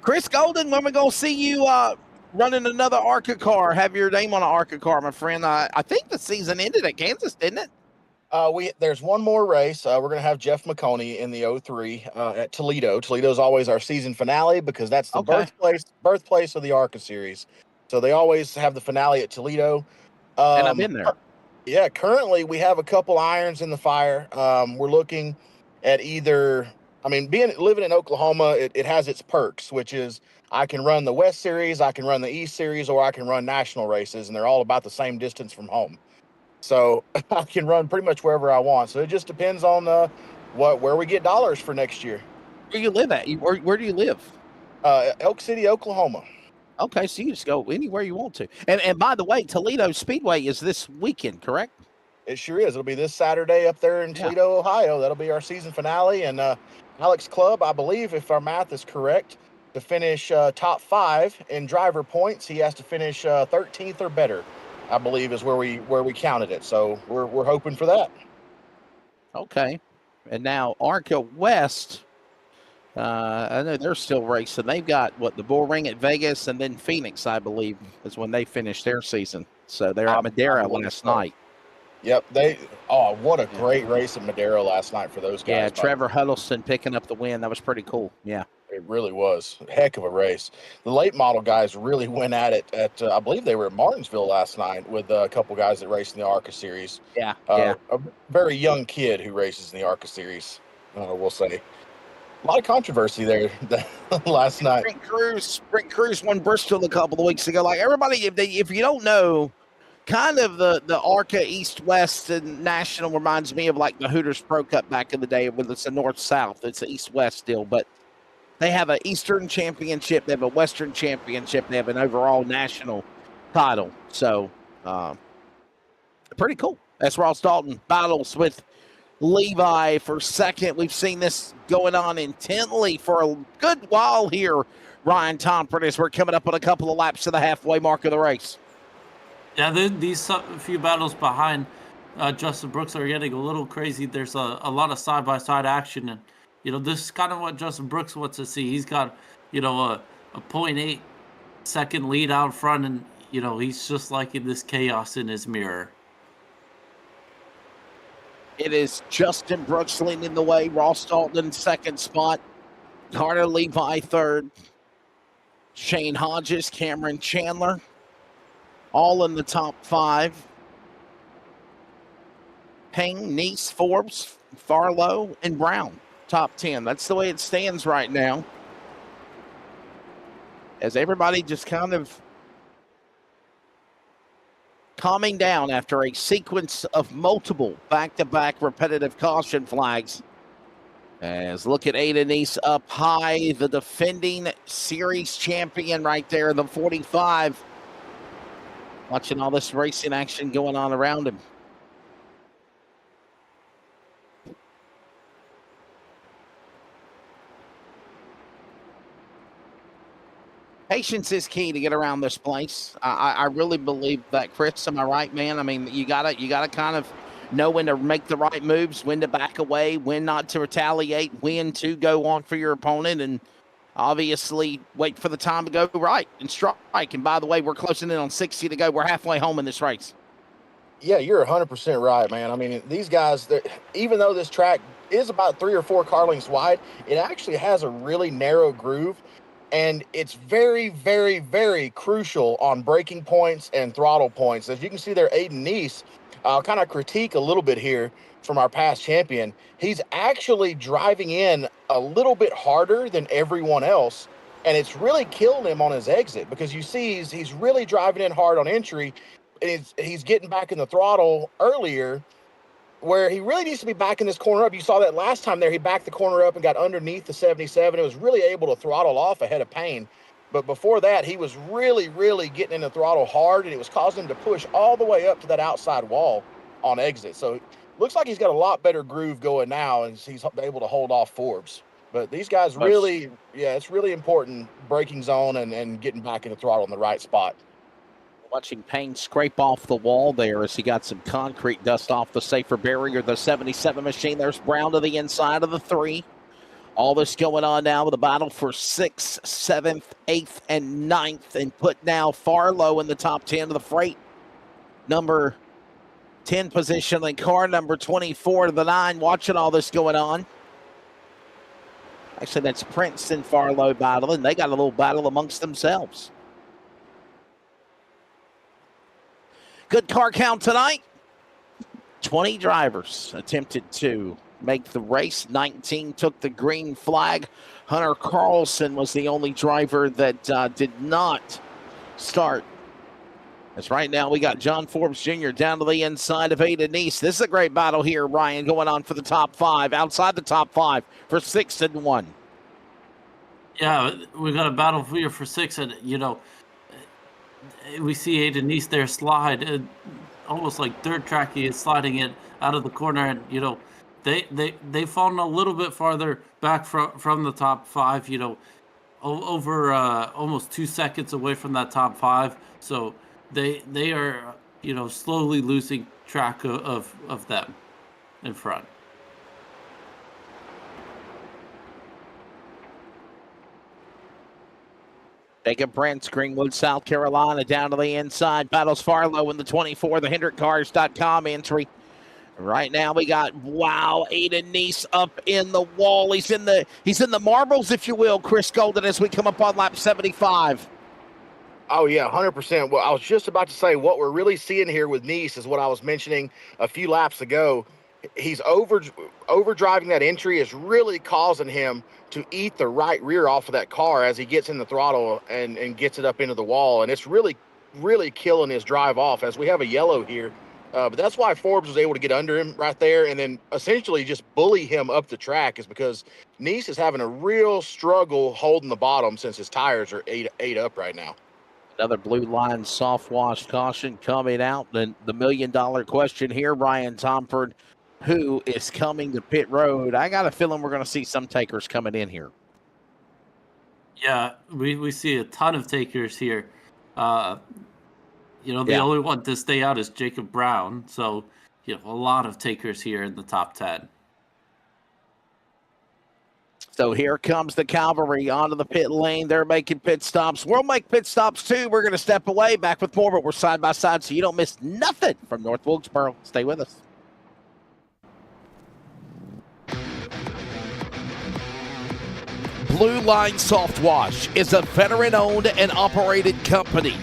Chris Golden, when we gonna see you running another ARCA car? Have your name on an ARCA car, my friend. I think the season ended at Kansas, didn't it? There's one more race. We're going to have Jeff McConey in the 03 at Toledo. Toledo's always our season finale because that's the birthplace of the ARCA series. So they always have the finale at Toledo. And I've been there. Yeah, currently we have a couple irons in the fire. We're looking at either, I mean, living in Oklahoma, it has its perks, which is I can run the West Series, I can run the East Series, or I can run national races, and they're all about the same distance from home. So I can run pretty much wherever I want. So it just depends on where we get dollars for next year. Where you live at? Where do you live? Elk City, Oklahoma. Okay, so you just go anywhere you want to. And by the way, Toledo Speedway is this weekend, correct? It sure is. It'll be this Saturday up there in Toledo, Ohio. That'll be our season finale. And Alex Clubb, I believe, if our math is correct, to finish top 5 in driver points, he has to finish 13th or better, I believe, is where we counted it. So we're hoping for that. Okay. And now ARCA West, I know they're still racing. They've got, the Bull Ring at Vegas, and then Phoenix, I believe, is when they finished their season. So they're at Madera last night. Yep. What a great race at Madera last night for those guys. Yeah, Trevor Huddleston picking up the win. That was pretty cool. Yeah. It really was. Heck of a race. The late model guys really went at it at, I believe they were at Martinsville last night with a couple guys that raced in the ARCA series. Yeah. A very young kid who races in the ARCA series, we'll say. A lot of controversy there last night. Sprint Cruz won Bristol a couple of weeks ago. Like, everybody, if you don't know, kind of the ARCA East-West and National reminds me of like the Hooters Pro Cup back in the day when it's a North-South. It's an East-West deal, but they have an Eastern Championship. They have a Western Championship. They have an overall national title. So, pretty cool. That's Ross Dalton battles with Levi for second. We've seen this going on intently for a good while here, Ryan Tomford, as we're coming up on a couple of laps to the halfway mark of the race. Yeah, these few battles behind Justin Brooks are getting a little crazy. There's a lot of side-by-side action, and this is kind of what Justin Brooks wants to see. He's got a 0.8 second lead out front, and he's just liking this chaos in his mirror. It is Justin Brooks leading the way. Ross Dalton in second spot. Carter Levi third. Shane Hodges, Cameron Chandler, all in the top 5. Payne, Neese, Forbes, Farlow, and Brown, top 10. That's the way it stands right now. As everybody just kind of calming down after a sequence of multiple back-to-back repetitive caution flags. As look at Aiden Neese up high, the defending series champion right there, the 45. Watching all this racing action going on around him. Patience is key to get around this place. I really believe that, Chris. Am I right, man? I mean, you gotta kind of know when to make the right moves, when to back away, when not to retaliate, when to go on for your opponent, and obviously wait for the time to go right and strike. And by the way, we're closing in on 60 to go. We're halfway home in this race. Yeah, you're 100% right, man. I mean, these guys, even though this track is about 3 or 4 car lengths wide, it actually has a really narrow groove. And it's very, very, very crucial on braking points and throttle points. As you can see there, Aiden Neese, I'll kind of critique a little bit here from our past champion. He's actually driving in a little bit harder than everyone else. And it's really killing him on his exit, because you see he's really driving in hard on entry. And he's getting back in the throttle earlier, where he really needs to be backing this corner up. You saw that last time there. He backed the corner up and got underneath the 77. It was really able to throttle off ahead of Payne. But before that, he was really, really getting in the throttle hard, and it was causing him to push all the way up to that outside wall on exit. So looks like he's got a lot better groove going now, and he's able to hold off Forbes. But these guys really, it's really important, braking zone and getting back in the throttle in the right spot. Watching Payne scrape off the wall there as he got some concrete dust off the safer barrier, the 77 machine. There's Brown to the inside of the 3. All this going on now with a battle for 6th, 7th, 8th, and 9th, and put now Farlow in the top 10 of the freight. Number 10 position in car number 24 to the 9. Watching all this going on. Actually, that's Prince and Farlow battling. They got a little battle amongst themselves. Good car count tonight. 20 drivers attempted to make the race. 19 took the green flag. Hunter Carlson was the only driver that did not start. As right now we got John Forbes Jr. down to the inside of Aiden Neese. This is a great battle here, Ryan, going on for the top 5. Outside the top 5 for 6th and 1. Yeah, we got a battle here for 6, and we see Aiden Neese there slide, almost like dirt track. He is sliding it out of the corner, and they've fallen a little bit farther back from the top 5. Over almost 2 seconds away from that top 5. So they are slowly losing track of them in front. Jacob Brents, Greenwood, South Carolina, down to the inside. Battles Farlow in the 24, the HendrickCars.com entry. Right now we got, Aiden Neese up in the wall. He's in the marbles, if you will, Chris Golden, as we come up on lap 75. Oh, yeah, 100%. Well, I was just about to say what we're really seeing here with Neese is what I was mentioning a few laps ago. He's overdriving that entry is really causing him to eat the right rear off of that car as he gets in the throttle and gets it up into the wall. And it's really, really killing his drive off, as we have a yellow here. But that's why Forbes was able to get under him right there and then essentially just bully him up the track, is because Neese is having a real struggle holding the bottom since his tires are ate up right now. Another blue line soft wash caution coming out. Then the $1 million question here, Ryan Tomford, who is coming to pit road? I got a feeling we're going to see some takers coming in here. Yeah, we see a ton of takers here. The only one to stay out is Jacob Brown. So, a lot of takers here in the top 10. So here comes the cavalry onto the pit lane. They're making pit stops. We'll make pit stops too. We're going to step away, back with more, but we're side by side so you don't miss nothing from North Wilkesboro. Stay with us. Blue Line Soft Wash is a veteran-owned and operated company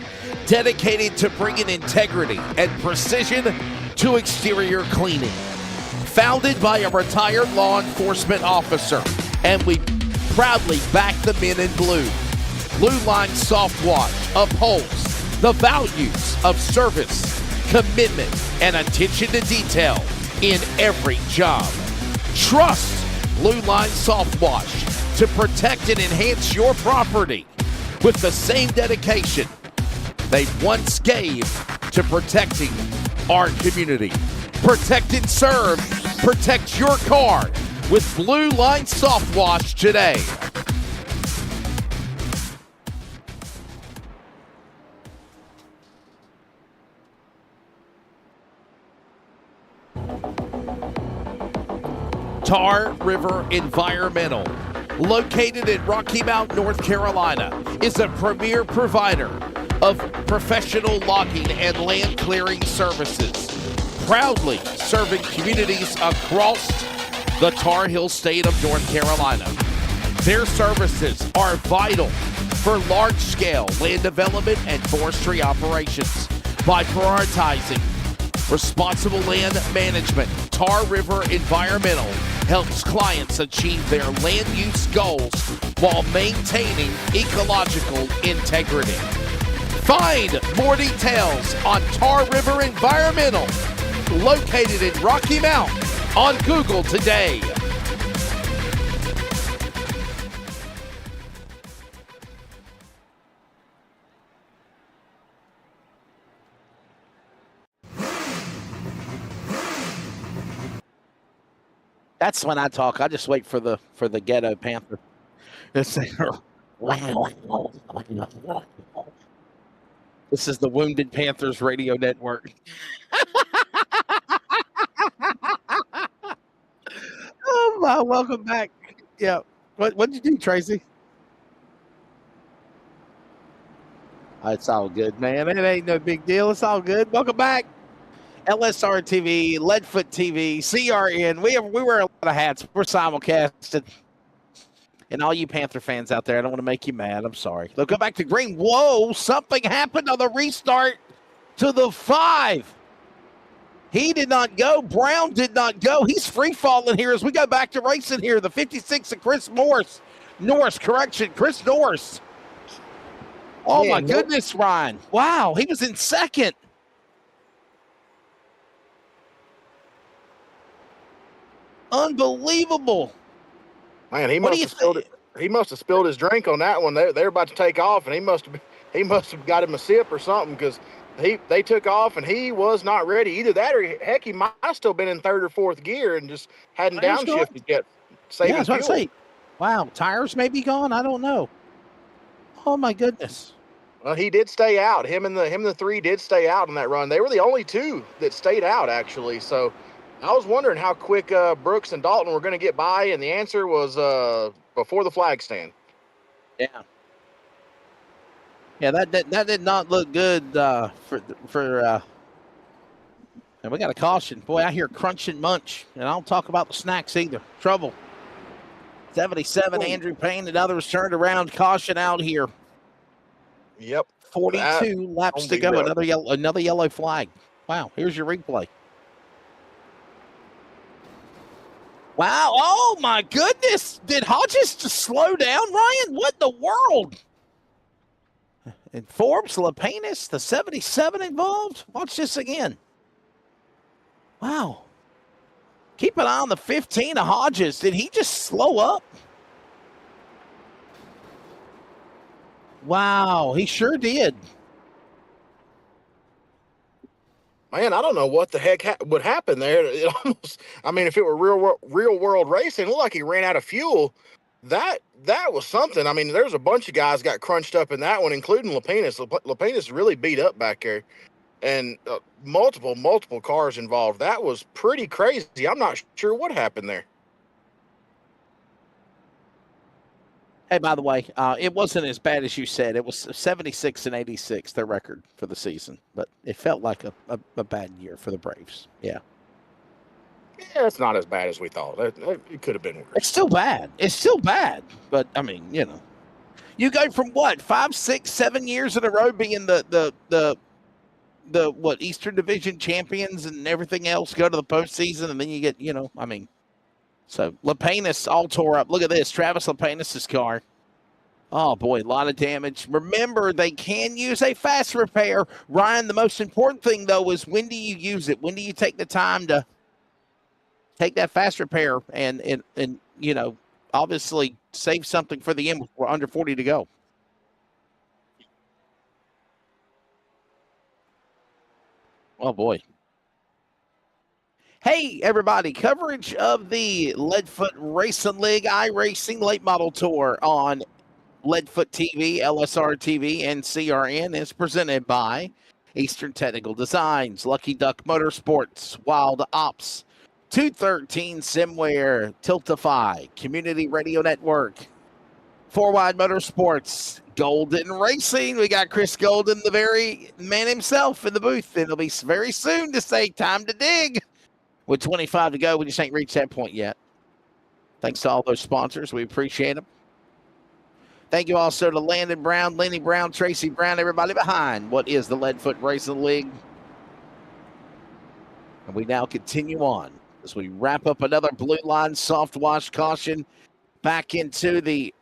dedicated to bringing integrity and precision to exterior cleaning. Founded by a retired law enforcement officer, and we proudly back the men in blue. Blue Line Soft Wash upholds the values of service, commitment, and attention to detail in every job. Trust Blue Line Soft Wash to protect and enhance your property with the same dedication they once gave to protecting our community. Protect and serve. Protect your car with Blue Line Soft Wash today. Tar River Environmental, located in Rocky Mount, North Carolina, is a premier provider of professional logging and land clearing services, proudly serving communities across the Tar Heel state of North Carolina. Their services are vital for large-scale land development and forestry operations. By prioritizing responsible land management, Tar River Environmental helps clients achieve their land use goals while maintaining ecological integrity. Find more details on Tar River Environmental, located in Rocky Mount, on Google today. That's when I talk. I just wait for the ghetto panther. This is the Wounded Panthers Radio Network. Oh my! Welcome back. Yeah. What'd you do, Tracy? It's all good, man. It ain't no big deal. It's all good. Welcome back. LSRTV, Leadfoot TV, CRN. We wear a lot of hats. We're simulcasted. And all you Panther fans out there, I don't want to make you mad. I'm sorry. Look, go back to green. Whoa, something happened on the restart to the 5. He did not go. Brown did not go. He's free falling here as we go back to racing here. The 56 of Chris Norris. Chris Norris. Oh, my goodness, Ryan. Wow, he was in second. Unbelievable. Man, he must have spilled his drink on that one. They were about to take off, and he must have got him a sip or something, because they took off and he was not ready. Either that or heck, he might have still been in third or fourth gear and just hadn't downshifted yet. Saving fuel. Say, wow, tires may be gone. I don't know. Oh my goodness. Well, he did stay out. Him and the 3 did stay out in that run. They were the only 2 that stayed out, actually. So I was wondering how quick Brooks and Dalton were going to get by, and the answer was before the flag stand. Yeah. Yeah, that did not look good for and we got a caution. Boy, I hear crunch and munch, and I don't talk about the snacks either. Trouble. 77, Andrew Payne and others turned around. Caution out here. Yep. 42 laps to go. Another yellow flag. Wow, here's your replay. Wow. Oh, my goodness. Did Hodges just slow down, Ryan? What in the world? And Forbes, Lapinus, the 77 involved. Watch this again. Wow. Keep an eye on the 15 of Hodges. Did he just slow up? Wow, he sure did. Man, I don't know what the heck would happen there. It almost, I mean, if it were real world racing, it looked like he ran out of fuel. That was something. I mean, there's a bunch of guys got crunched up in that one, including Lapinus. Lapinus really beat up back there, and multiple cars involved. That was pretty crazy. I'm not sure what happened there. Hey, by the way, it wasn't as bad as you said. It was 76 and 86, their record for the season. But it felt like a bad year for the Braves. Yeah. Yeah, it's not as bad as we thought. It could have been worse. It's still bad. It's still bad. But, I mean, you know. You go from what, 5, 6, 7 years in a row being the Eastern Division champions and everything else, go to the postseason, and then you get, you know, I mean. So, Lapinus all tore up. Look at this, Travis Lapinus' car. Oh, boy, a lot of damage. Remember, they can use a fast repair. Ryan, the most important thing, though, is when do you use it? When do you take the time to take that fast repair and you know, obviously save something for the end with under 40 to go? Oh, boy. Hey, everybody, coverage of the Leadfoot Racing League iRacing Late Model Tour on Leadfoot TV, LSRTV, and CRN is presented by Eastern Technical Designs, Lucky Duck Motorsports, Wild Ops, 213 Simware, Tiltify, Community Radio Network, 4 Wide Motorsports, Golden Racing. We got Chris Golden, the very man himself, in the booth. It'll be very soon to say time to dig. With 25 to go, we just ain't reached that point yet. Thanks to all those sponsors. We appreciate them. Thank you also to Landon Brown, Lenny Brown, Tracy Brown, everybody behind what is the Leadfoot Racing League. And we now continue on as we wrap up another blue line soft wash caution back into the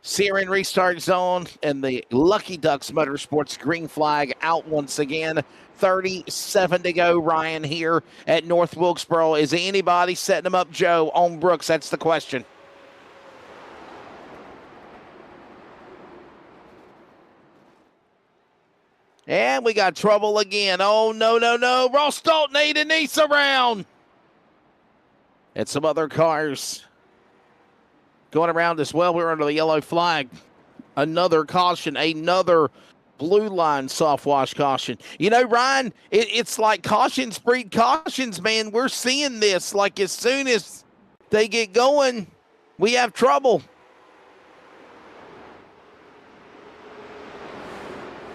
Searing restart zone, and the Lucky Ducks Motorsports green flag out once again. 37 to go, Ryan, here at North Wilkesboro. Is anybody setting them up, Joe, on Brooks? That's the question. And we got trouble again. Oh, no, no, no. Ross Dalton, Aiden Neese around. And some other cars going around as well. We're under the yellow flag. Another caution, another blue line soft wash caution. You know, Ryan, it's like cautions breed cautions, man. We're seeing this. Like as soon as they get going, we have trouble.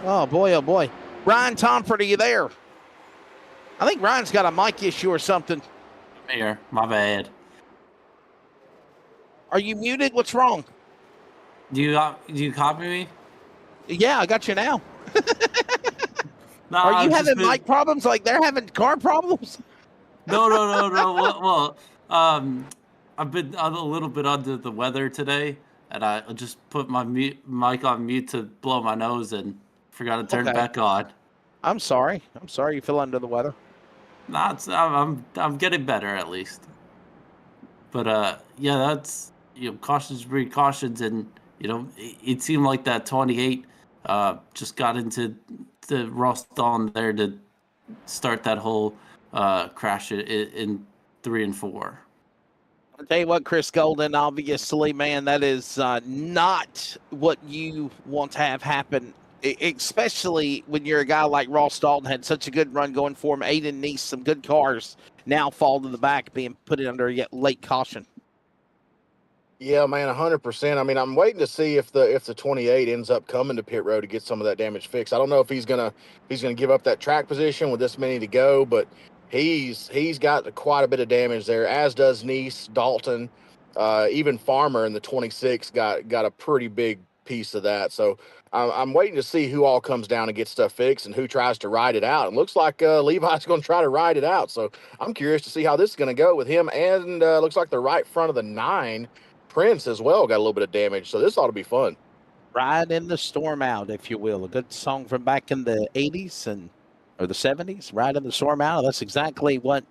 Oh, boy, oh, boy. Ryan Tomford, are you there? I think Ryan's got a mic issue or something. I'm here. My bad. Are you muted? What's wrong? Do you copy me? Yeah, I got you now. No, Are you having mic problems like they're having car problems? No. Well, I've been a little bit under the weather today, and I just put my mic on mute to blow my nose and forgot to turn it back on. I'm sorry. You feel under the weather. No, I'm getting better at least. But yeah, that's cautions breed cautions, and it seemed like that 28 just got into the rust on there to start that whole crash in 3 and 4. I'll tell you what, Chris Golden, obviously, man, that is not what you want to have happen, especially when you're a guy like Ross Dalton, had such a good run going for him. Aiden Neese, some good cars now fall to the back, being put under a late caution. Yeah, man, 100%. I mean, I'm waiting to see if the 28 ends up coming to pit road to get some of that damage fixed. I don't know if he's gonna give up that track position with this many to go, but he's got quite a bit of damage there, as does Neese, Dalton, even Farmer in the 26 got a pretty big piece of that. So I'm waiting to see who all comes down and gets stuff fixed and who tries to ride it out. It looks like Levi's going to try to ride it out. So I'm curious to see how this is going to go with him. And looks like the right front of the 9, Prince as well, got a little bit of damage. So this ought to be fun. Ride in the storm out, if you will. A good song from back in the 80s or the 70s. Ride in the storm out. That's exactly what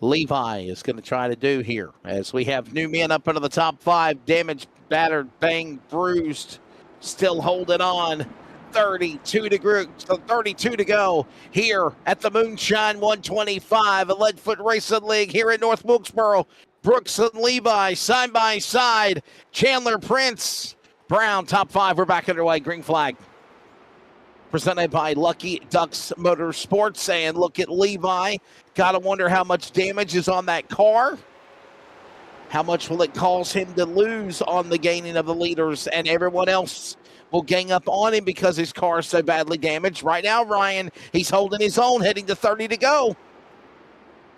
Levi is going to try to do here, as we have new men up into the top 5. Damaged, battered, banged, bruised, still holding on. 32 to go here at the Moonshine 125, a Leadfoot Racing League here in North Wilkesboro. Brooks and Levi side by side. Chandler, Prince, Brown, top 5. We're back underway. Green flag presented by Lucky Ducks Motorsports. And look at Levi. Gotta wonder how much damage is on that car. How much will it cause him to lose on the gaining of the leaders, and everyone else will gang up on him because his car is so badly damaged. Right now, Ryan, he's holding his own, heading to 30 to go.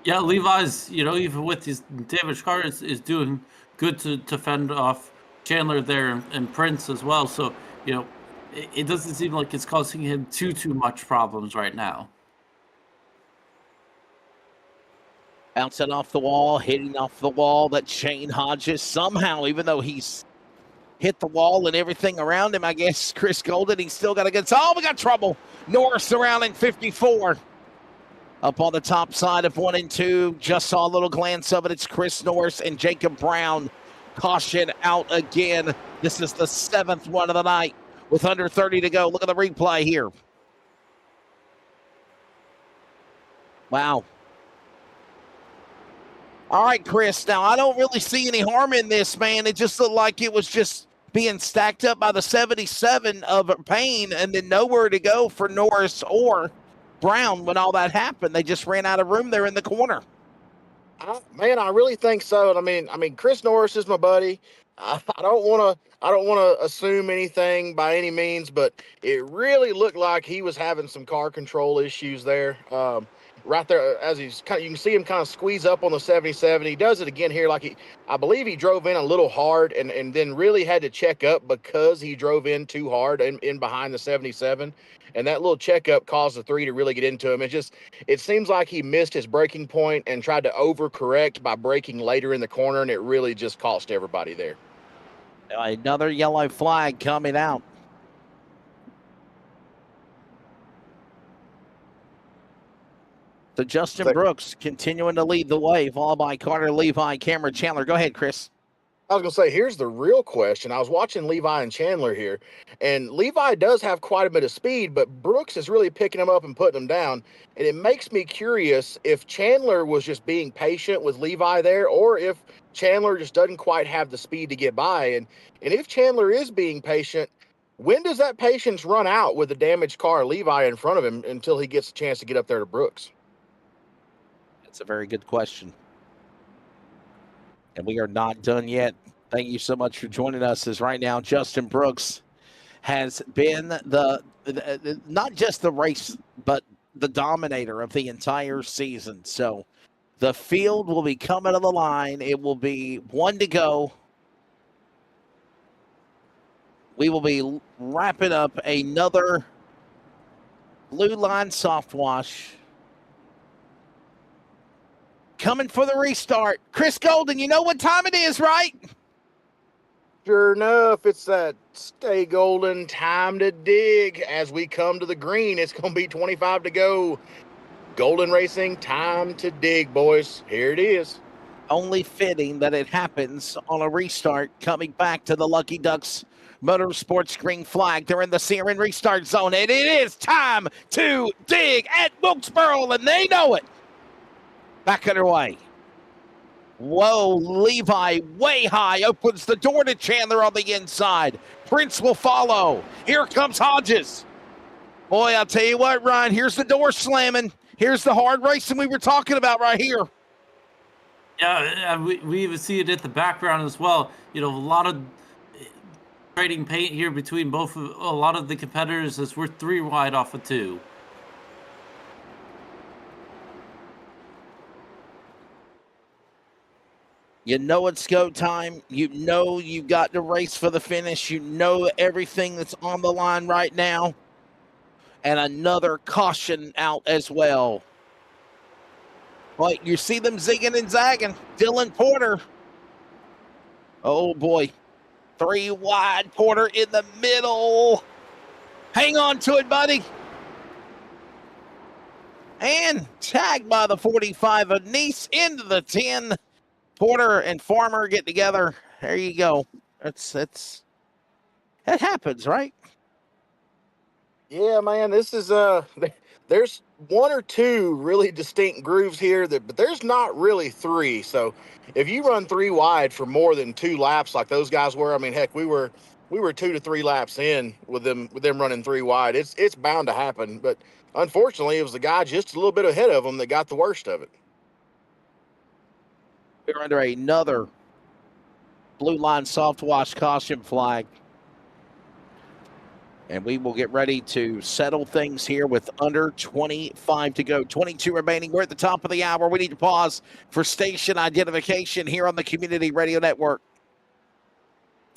Yeah, Levi's, even with his damaged car, is doing good to fend off Chandler there and Prince as well. So, it doesn't seem like it's causing him too much problems right now. Bouncing off the wall, hitting off the wall. That Shane Hodges somehow, even though he's hit the wall and everything around him, I guess Chris Golden, he's still got to get. Oh, we got trouble. Norris around in 54. Up on the top side of 1 and 2. Just saw a little glance of it. It's Chris Norris and Jacob Brown. Caution out again. This is the 7th one of the night with under 30 to go. Look at the replay here. Wow. All right, Chris. Now, I don't really see any harm in this, man. It just looked like it was just being stacked up by the 77 of Payne and then nowhere to go for Norris or Brown when all that happened. They just ran out of room there in the corner. Man, I really think so. And I mean, Chris Norris is my buddy. I don't want to assume anything by any means, but it really looked like he was having some car control issues there. Right there, as you can see him kind of squeeze up on the 77. He does it again here, I believe he drove in a little hard and then really had to check up because he drove in too hard in behind the 77. And that little checkup caused the 3 to really get into him. It seems like he missed his braking point and tried to overcorrect by braking later in the corner, and it really just cost everybody there. Another yellow flag coming out. So Justin Brooks continuing to lead the way, followed by Carter, Levi, Cameron, Chandler. Go ahead, Chris. I was going to say, here's the real question. I was watching Levi and Chandler here, and Levi does have quite a bit of speed, but Brooks is really picking him up and putting him down. And it makes me curious if Chandler was just being patient with Levi there, or if Chandler just doesn't quite have the speed to get by. And if Chandler is being patient, when does that patience run out with the damaged car Levi in front of him until he gets a chance to get up there to Brooks? That's a very good question. And we are not done yet. Thank you so much for joining us. As right now, Justin Brooks has been the not just the race, but the dominator of the entire season. So the field will be coming to the line. It will be 1 to go. We will be wrapping up another blue line soft wash. Coming for the restart. Chris Golden, you know what time it is, right? Sure enough, it's that stay golden time to dig. As we come to the green, it's going to be 25 to go. Golden Racing, time to dig, boys. Here it is. Only fitting that it happens on a restart coming back to the Lucky Ducks Motorsports green flag. They're in the Siren restart zone, and it is time to dig at Wilkesboro, and they know it. Back underway. Whoa, Levi way high, opens the door to Chandler on the inside. Prince will follow. Here comes Hodges. Boy, I'll tell you what, Ryan, here's the door slamming. Here's the hard racing we were talking about right here. Yeah, we even see it at the background as well. You know, a lot of trading paint here between a lot of the competitors as we're 3 wide off of 2. You know it's go time. You know you've got to race for the finish. You know everything that's on the line right now. And another caution out as well. But you see them zigging and zagging. Dylan Porter. Oh, boy. 3 wide. Porter in the middle. Hang on to it, buddy. And tagged by the 45 of Nice into the 10. Porter and Farmer get together. There you go. That happens, right? Yeah, man, this is there's 1 or 2 really distinct grooves here but there's not really 3. So if you run 3 wide for more than 2 laps like those guys were, I mean, heck, we were 2 to 3 laps in with them running 3 wide. It's bound to happen, but unfortunately it was the guy just a little bit ahead of them that got the worst of it. We're under another blue line soft wash caution flag. And we will get ready to settle things here with under 25 to go. 22 remaining. We're at the top of the hour. We need to pause for station identification here on the Community Radio Network.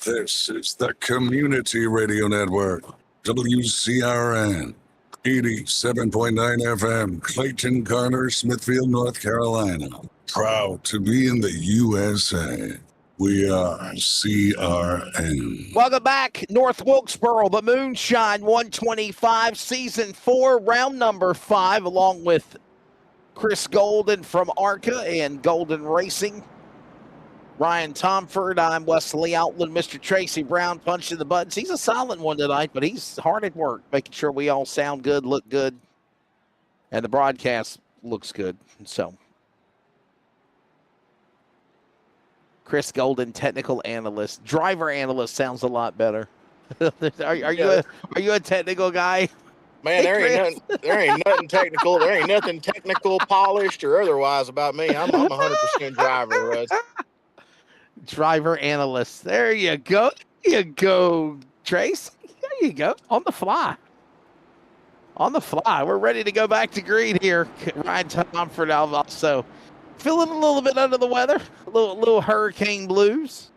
This is the Community Radio Network, WCRN, 87.9 FM, Clayton, Garner, Smithfield, North Carolina. Proud to be in the USA. We are CRN. Welcome back, North Wilkesboro, the Moonshine 125, Season 4, round number 5, along with Chris Golden from ARCA and Golden Racing. Ryan Tomford, I'm Wesley Outland, Mr. Tracy Brown punching the buttons. He's a silent one tonight, but he's hard at work, making sure we all sound good, look good, and the broadcast looks good. So, Chris Golden, technical analyst. Driver analyst sounds a lot better. Are you a technical guy? Man, Hey, there ain't nothing technical. There ain't nothing technical, polished, or otherwise about me. I'm 100% driver, Russ. Driver analyst. There you go. There you go, Trace. There you go. On the fly. On the fly. We're ready to go back to green here. Ryan Tomford also feeling a little bit under the weather. A little hurricane blues.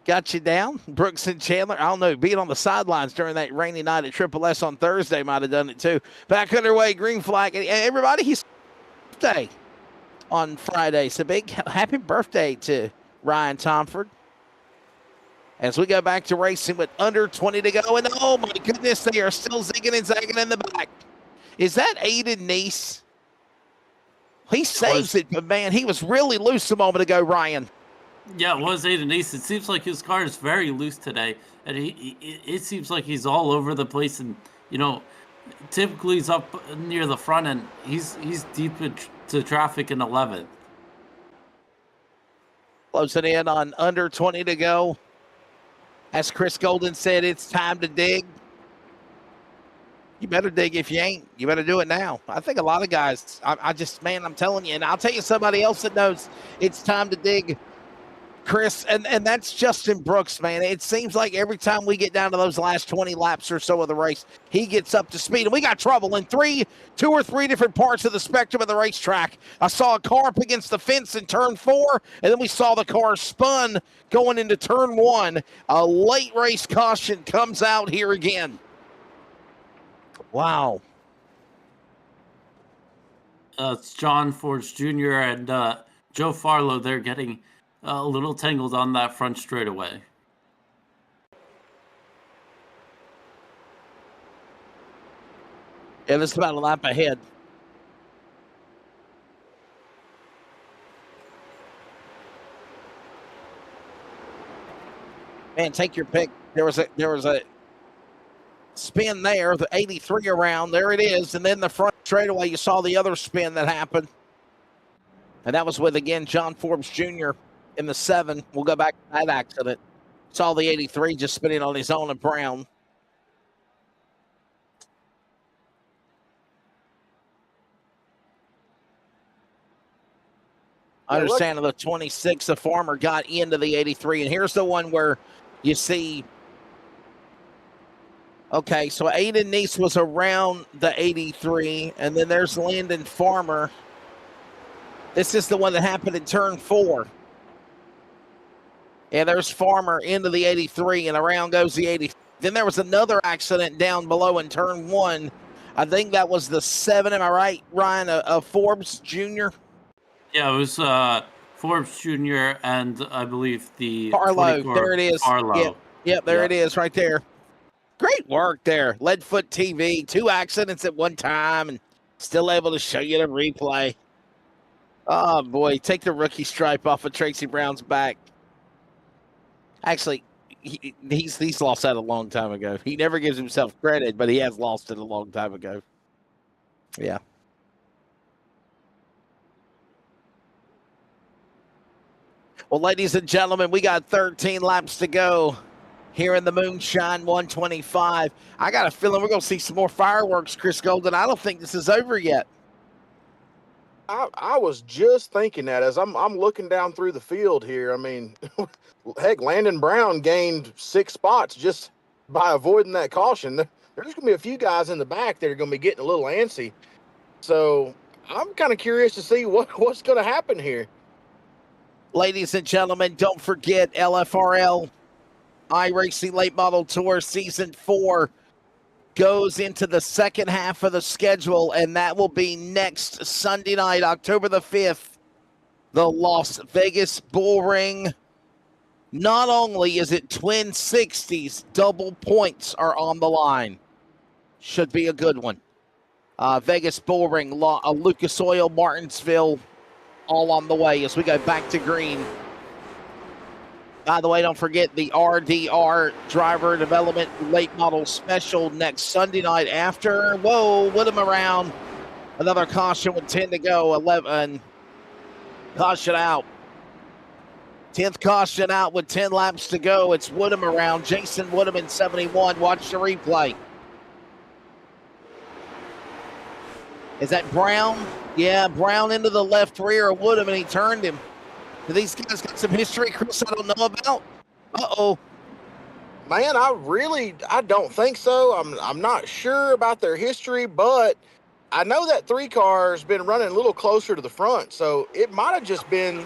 Got you down. Brooks and Chandler, I don't know, being on the sidelines during that rainy night at Triple S on Thursday might have done it too. Back underway, green flag. And everybody, he's birthday on Friday. So big happy birthday to Ryan Tomford. As we go back to racing with under 20 to go. And oh my goodness, they are still zigging and zagging in the back. Is that Aiden Neese? He saves it, but man, he was really loose a moment ago, Ryan. Yeah, it was Aiden East. It seems like his car is very loose today, and it seems like he's all over the place. And typically he's up near the front end. He's deep into traffic in 11th. Closing in on under 20 to go. As Chris Golden said, it's time to dig. You better dig if you ain't. You better do it now. I think a lot of guys, I'm telling you, and I'll tell you somebody else that knows it's time to dig, Chris, and that's Justin Brooks, man. It seems like every time we get down to those last 20 laps or so of the race, he gets up to speed. And we got trouble in two or three different parts of the spectrum of the racetrack. I saw a car up against the fence in turn 4, and then we saw the car spun going into turn 1. A late race caution comes out here again. Wow. It's John Forge Jr. and Joe Farlow. They're getting a little tangled on that front straightaway. And it's about a lap ahead. Man, take your pick. There was a spin there, the 83 around. There it is. And then the front straightaway, you saw the other spin that happened. And that was with, again, John Forbes Jr. in the 7. We'll go back to that accident. Saw the 83 just spinning on his own at Brown. I understand the 26, the Farmer got into the 83. And here's the one where you see, okay, so Aiden Neese was around the 83. And then there's Landon Farmer. This is the one that happened in turn 4. And there's Farmer into the 83, and around goes the 80. Then there was another accident down below in turn 1. I think that was the 7. Am I right, Ryan, of Forbes Jr.? Yeah, it was Forbes Jr. and I believe the Farlow. There it is. Farlow. Yep, there it is right there. Great work there. Leadfoot TV, 2 accidents at one time, and still able to show you the replay. Oh, boy. Take the rookie stripe off of Tracy Brown's back. Actually, he's lost that a long time ago. He never gives himself credit, but he has lost it a long time ago. Yeah. Well, ladies and gentlemen, we got 13 laps to go here in the Moonshine 125. I got a feeling we're going to see some more fireworks, Chris Golden. I don't think this is over yet. I was just thinking that as I'm looking down through the field here. I mean, heck, Landon Brown gained 6 spots just by avoiding that caution. There's going to be a few guys in the back that are going to be getting a little antsy. So I'm kind of curious to see what's going to happen here. Ladies and gentlemen, don't forget LFRL iRacing Late Model Tour Season 4 goes into the second half of the schedule, and that will be next Sunday night, October the 5th, the Las Vegas Bull Ring. Not only is it Twin 60s, double points are on the line. Should be a good one. Vegas Bull Ring, Lucas Oil, Martinsville, all on the way as we go back to green. By the way, don't forget the RDR Driver Development Late Model Special next Sunday night after. Whoa, Woodham around. Another caution with 10 to go. 11. Caution out. 10th caution out with 10 laps to go. It's Woodham around. Jason Woodham in 71. Watch the replay. Is that Brown? Yeah, Brown into the left rear of Woodham, and he turned him. Do these guys got some history, Chris, I don't know about? Uh-oh. Man, I don't think so. I'm not sure about their history, but I know that 3-car's been running a little closer to the front, so it might have just been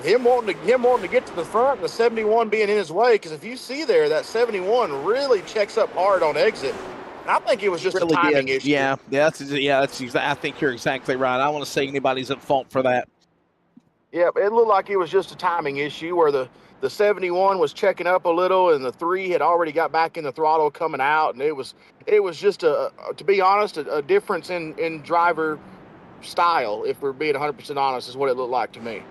him wanting to get to the front and the 71 being in his way. Because if you see there, that 71 really checks up hard on exit. And I think it was just Really a timing did. issue. Yeah, I think you're exactly right. I don't want to say anybody's at fault for that. Yeah, it looked like it was just a timing issue where the 71 was checking up a little and the 3 had already got back in the throttle coming out, and it was just to be honest, a difference in driver style, if we're being 100% honest, is what it looked like to me.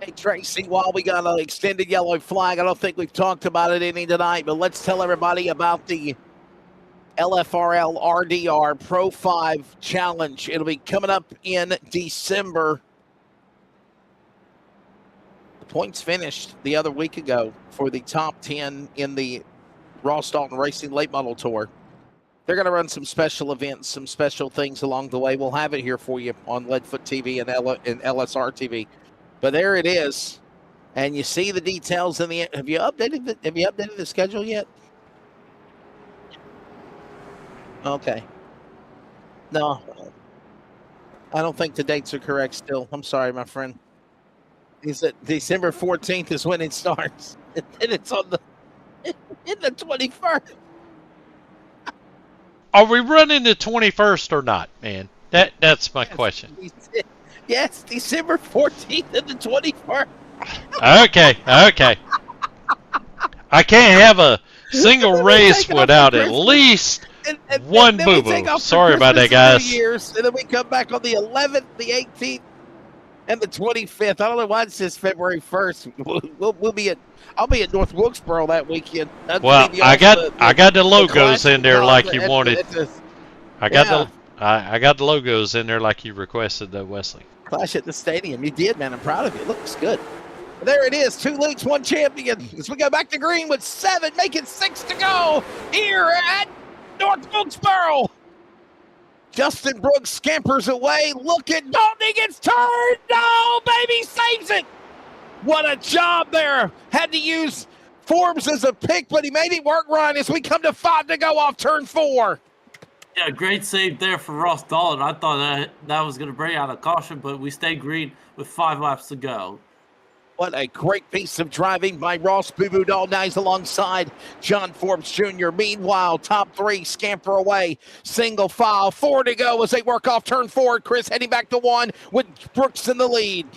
Hey, Tracy, while we got an extended yellow flag, I don't think we've talked about it any tonight, but let's tell everybody about the LFRL RDR Pro 5 Challenge. It'll be coming up in December. The points finished the other week ago for the top 10 in the Ross Dalton Racing Late Model Tour. They're going to run some special events, some special things along the way. We'll have it here for you on Leadfoot TV and LSRTV. But there it is, and you see the details in the. Have you updated the schedule yet? Okay. No, I don't think the dates are correct. Still, I'm sorry, my friend. He said December 14th is when it starts, and it's on the 21st. Are we running the 21st or not, man? That's my question. Yes, December 14th and the 21st. Okay. I can't have a single race without at least one boo-boo. Sorry about that, guys. Years, and then we come back on the 11th, the 18th, and the 25th. I don't know why it says February 1st. I'll be at North Wilkesboro that weekend. Well, I got the logos in there like you wanted. I got the logos in there like you requested, though, Wesley. Clash at the stadium. You did, man. I'm proud of you. It looks good. There it is. 2 leagues, 1 champion. As we go back to green with 7, making 6 to go here at North Wilkesboro. Justin Brooks scampers away. Look at Dalton. He gets turned. No, baby, saves it. What a job there. Had to use Forbes as a pick, but he made it work, Ryan, as we come to 5 to go off turn 4. Yeah, great save there for Ross Dalton. I thought that was going to bring out a caution, but we stayed green with 5 laps to go. What a great piece of driving by Ross Boo-Boo Dalton. Now he's alongside John Forbes Jr. Meanwhile, top 3 scamper away. Single file. 4 to go as they work off turn 4. Chris heading back to 1 with Brooks in the lead.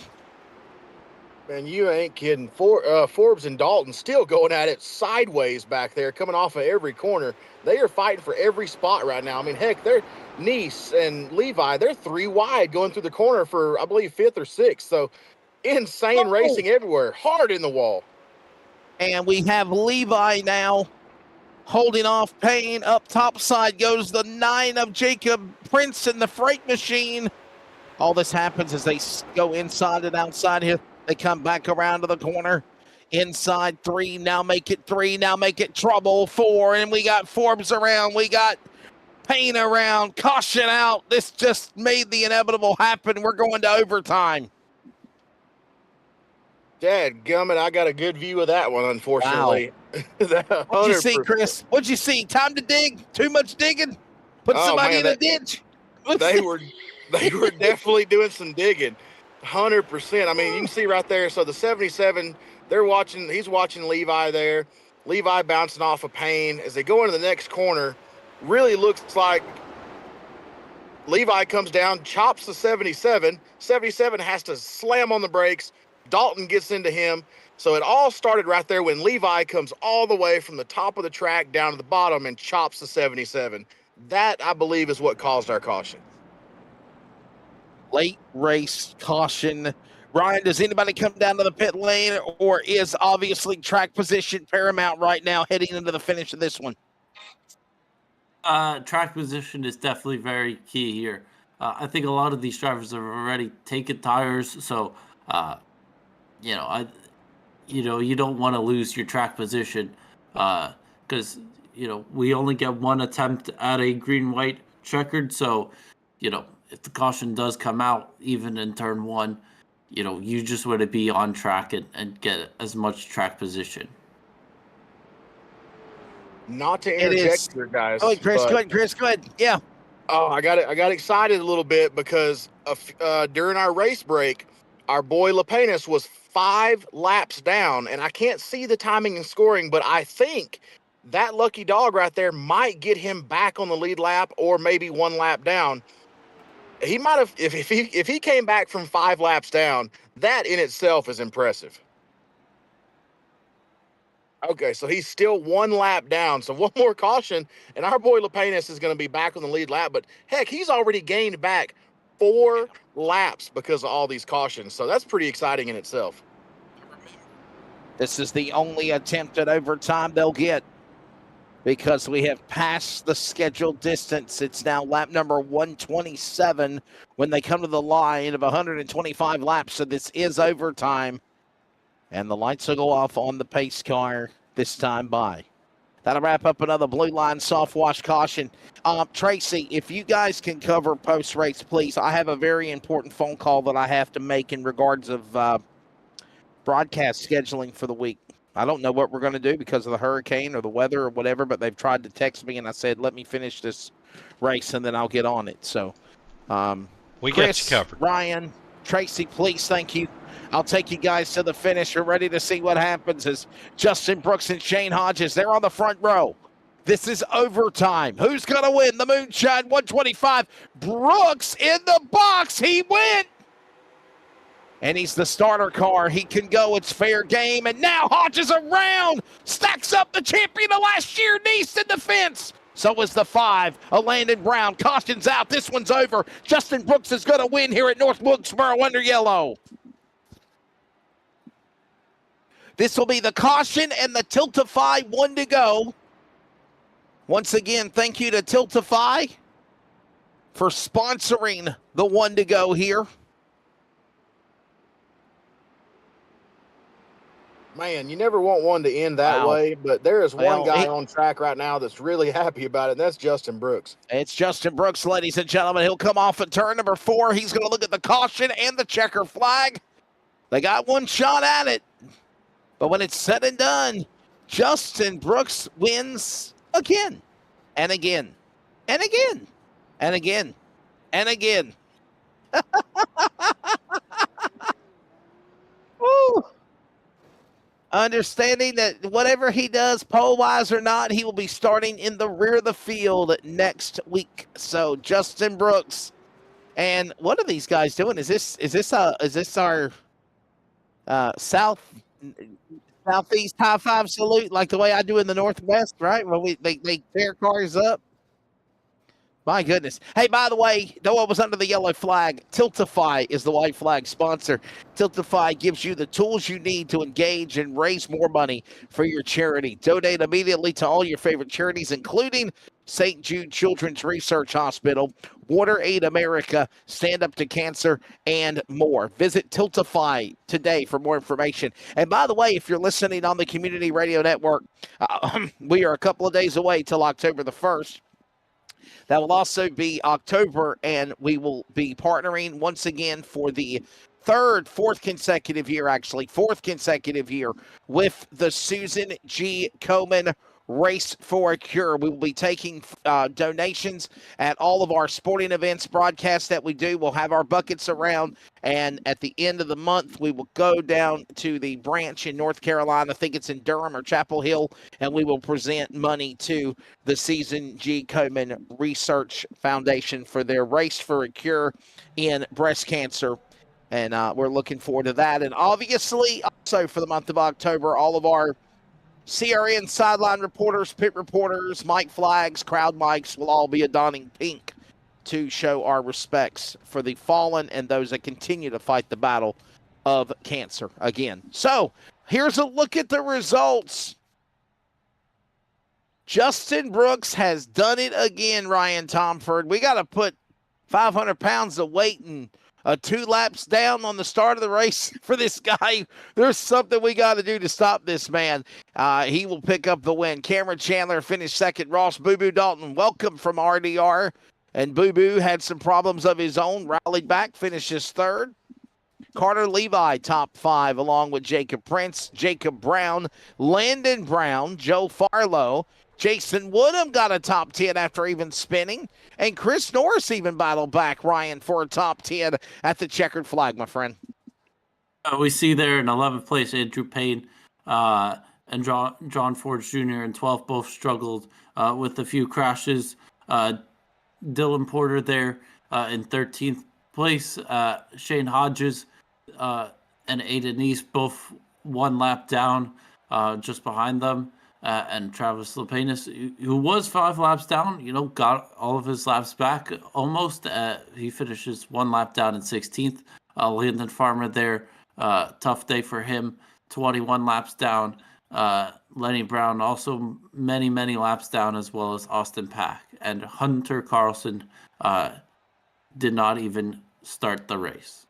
Man, you ain't kidding. Forbes and Dalton still going at it sideways back there, coming off of every corner. They are fighting for every spot right now. I mean, heck, they're Nice and Levi, they're 3 wide going through the corner for, I believe, 5th or 6th. So insane racing everywhere, hard in the wall. And we have Levi now holding off Payne. Up top side goes the 9 of Jacob Prince in the freight machine. All this happens as they go inside and outside here. They come back around to the corner. Inside 3, now make it 3, now make it trouble 4, and we got Forbes around. We got Payne around. Caution out. This just made the inevitable happen. We're going to overtime. Dadgummit, I got a good view of that one, unfortunately. Wow. What'd you see, Chris? What'd you see? Time to dig? Too much digging? Put somebody in the ditch? They were definitely doing some digging. 100%. I mean, you can see right there. So the 77, he's watching Levi there. Levi bouncing off of Payne. As they go into the next corner, really looks like Levi comes down, chops the 77. 77 has to slam on the brakes. Dalton gets into him. So it all started right there when Levi comes all the way from the top of the track down to the bottom and chops the 77. That, I believe, is what caused our caution. Late race caution. Ryan, does anybody come down to the pit lane, or is obviously track position paramount right now heading into the finish of this one? Track position is definitely very key here. I think a lot of these drivers have already taken tires, so you don't want to lose your track position because we only get one attempt at a green-white checkered, so if the caution does come out, even in turn 1, you just want to be on track and get as much track position. Not to It interject is. here, guys. Go ahead, Chris. but- Go ahead, Chris. Go ahead. Yeah. Oh, I got excited a little bit because during our race break, our boy Lepanus was 5 laps down, and I can't see the timing and scoring, but I think that lucky dog right there might get him back on the lead lap or maybe 1 lap down. He might have, if he came back from 5 laps down, that in itself is impressive. Okay, so he's still 1 lap down. So 1 more caution, and our boy Lepanus is going to be back on the lead lap. But heck, he's already gained back 4 laps because of all these cautions. So that's pretty exciting in itself. This is the only attempt at overtime they'll get because we have passed the scheduled distance. It's now lap number 127 when they come to the line of 125 laps. So this is overtime. And the lights will go off on the pace car this time by. That'll wrap up another blue line soft wash caution. Tracy, if you guys can cover post-race, please. I have a very important phone call that I have to make in regards of broadcast scheduling for the week. I don't know what we're going to do because of the hurricane or the weather or whatever, but they've tried to text me, and I said, let me finish this race, and then I'll get on it. So, we Chris, got you covered. Ryan, Tracy, please, thank you. I'll take you guys to the finish. We're ready to see what happens as Justin Brooks and Shane Hodges, they're on the front row. This is overtime. Who's going to win? The Moonshine 125. Brooks in the box. He went. And he's the starter car. He can go. It's fair game. And now Hodges around. Stacks up the champion of last year. Nice in the fence. So is the 5. Landon Brown. Caution's out. This one's over. Justin Brooks is going to win here at North Wilkesboro under yellow. This will be the caution and the Tiltify 1 to go. Once again, thank you to Tiltify for sponsoring the 1 to go here. Man, you never want one to end that way, but there is one guy on track right now that's really happy about it, and that's Justin Brooks. It's Justin Brooks, ladies and gentlemen. He'll come off at turn number 4. He's going to look at the caution and the checker flag. They got one shot at it. But when it's said and done, Justin Brooks wins again and again and again and again and again. Woo. Understanding that whatever he does, pole-wise or not, he will be starting in the rear of the field next week. So Justin Brooks, and what are these guys doing? Is this our Southeast high five salute, like the way I do in the Northwest, right? When they tear cars up. My goodness. Hey, by the way, though it was under the yellow flag, Tiltify is the white flag sponsor. Tiltify gives you the tools you need to engage and raise more money for your charity. Donate immediately to all your favorite charities, including St. Jude Children's Research Hospital, Water Aid America, Stand Up to Cancer, and more. Visit Tiltify today for more information. And by the way, if you're listening on the Community Radio Network, we are a couple of days away till October the 1st. That will also be October, and we will be partnering once again for the fourth consecutive year with the Susan G. Komen Race for a Cure. We will be taking donations at all of our sporting events broadcasts that we do. We'll have our buckets around, and at the end of the month, we will go down to the branch in North Carolina. I think it's in Durham or Chapel Hill, and we will present money to the Susan G. Komen Research Foundation for their Race for a Cure in breast cancer. And we're looking forward to that. And obviously, also for the month of October, all of our CRN sideline reporters, pit reporters, mic flags, crowd mics will all be adorning pink to show our respects for the fallen and those that continue to fight the battle of cancer again. So here's a look at the results. Justin Brooks has done it again, Ryan Tomford. We got to put 500 pounds of weight and 2 laps down on the start of the race for this guy. There's something we got to do to stop this man. He will pick up the win. Cameron Chandler finished second. Ross Boo Boo Dalton, welcome from RDR. And Boo Boo had some problems of his own, rallied back, finishes third. Carter Levi, top 5, along with Jacob Prince, Jacob Brown, Landon Brown, Joe Farlow. Jason Woodham got a top 10 after even spinning. And Chris Norris even battled back, Ryan, for a top 10 at the checkered flag, my friend. We see there in 11th place, Andrew Payne and John Ford Jr. in 12th both struggled with a few crashes. Dylan Porter there in 13th place. Shane Hodges and Aiden East both 1 lap down just behind them. And Travis Lepanus, who was 5 laps down, got all of his laps back almost. He finishes 1 lap down in 16th. Landon Farmer there, tough day for him, 21 laps down. Lenny Brown also many laps down, as well as Austin Pack. And Hunter Carlson did not even start the race.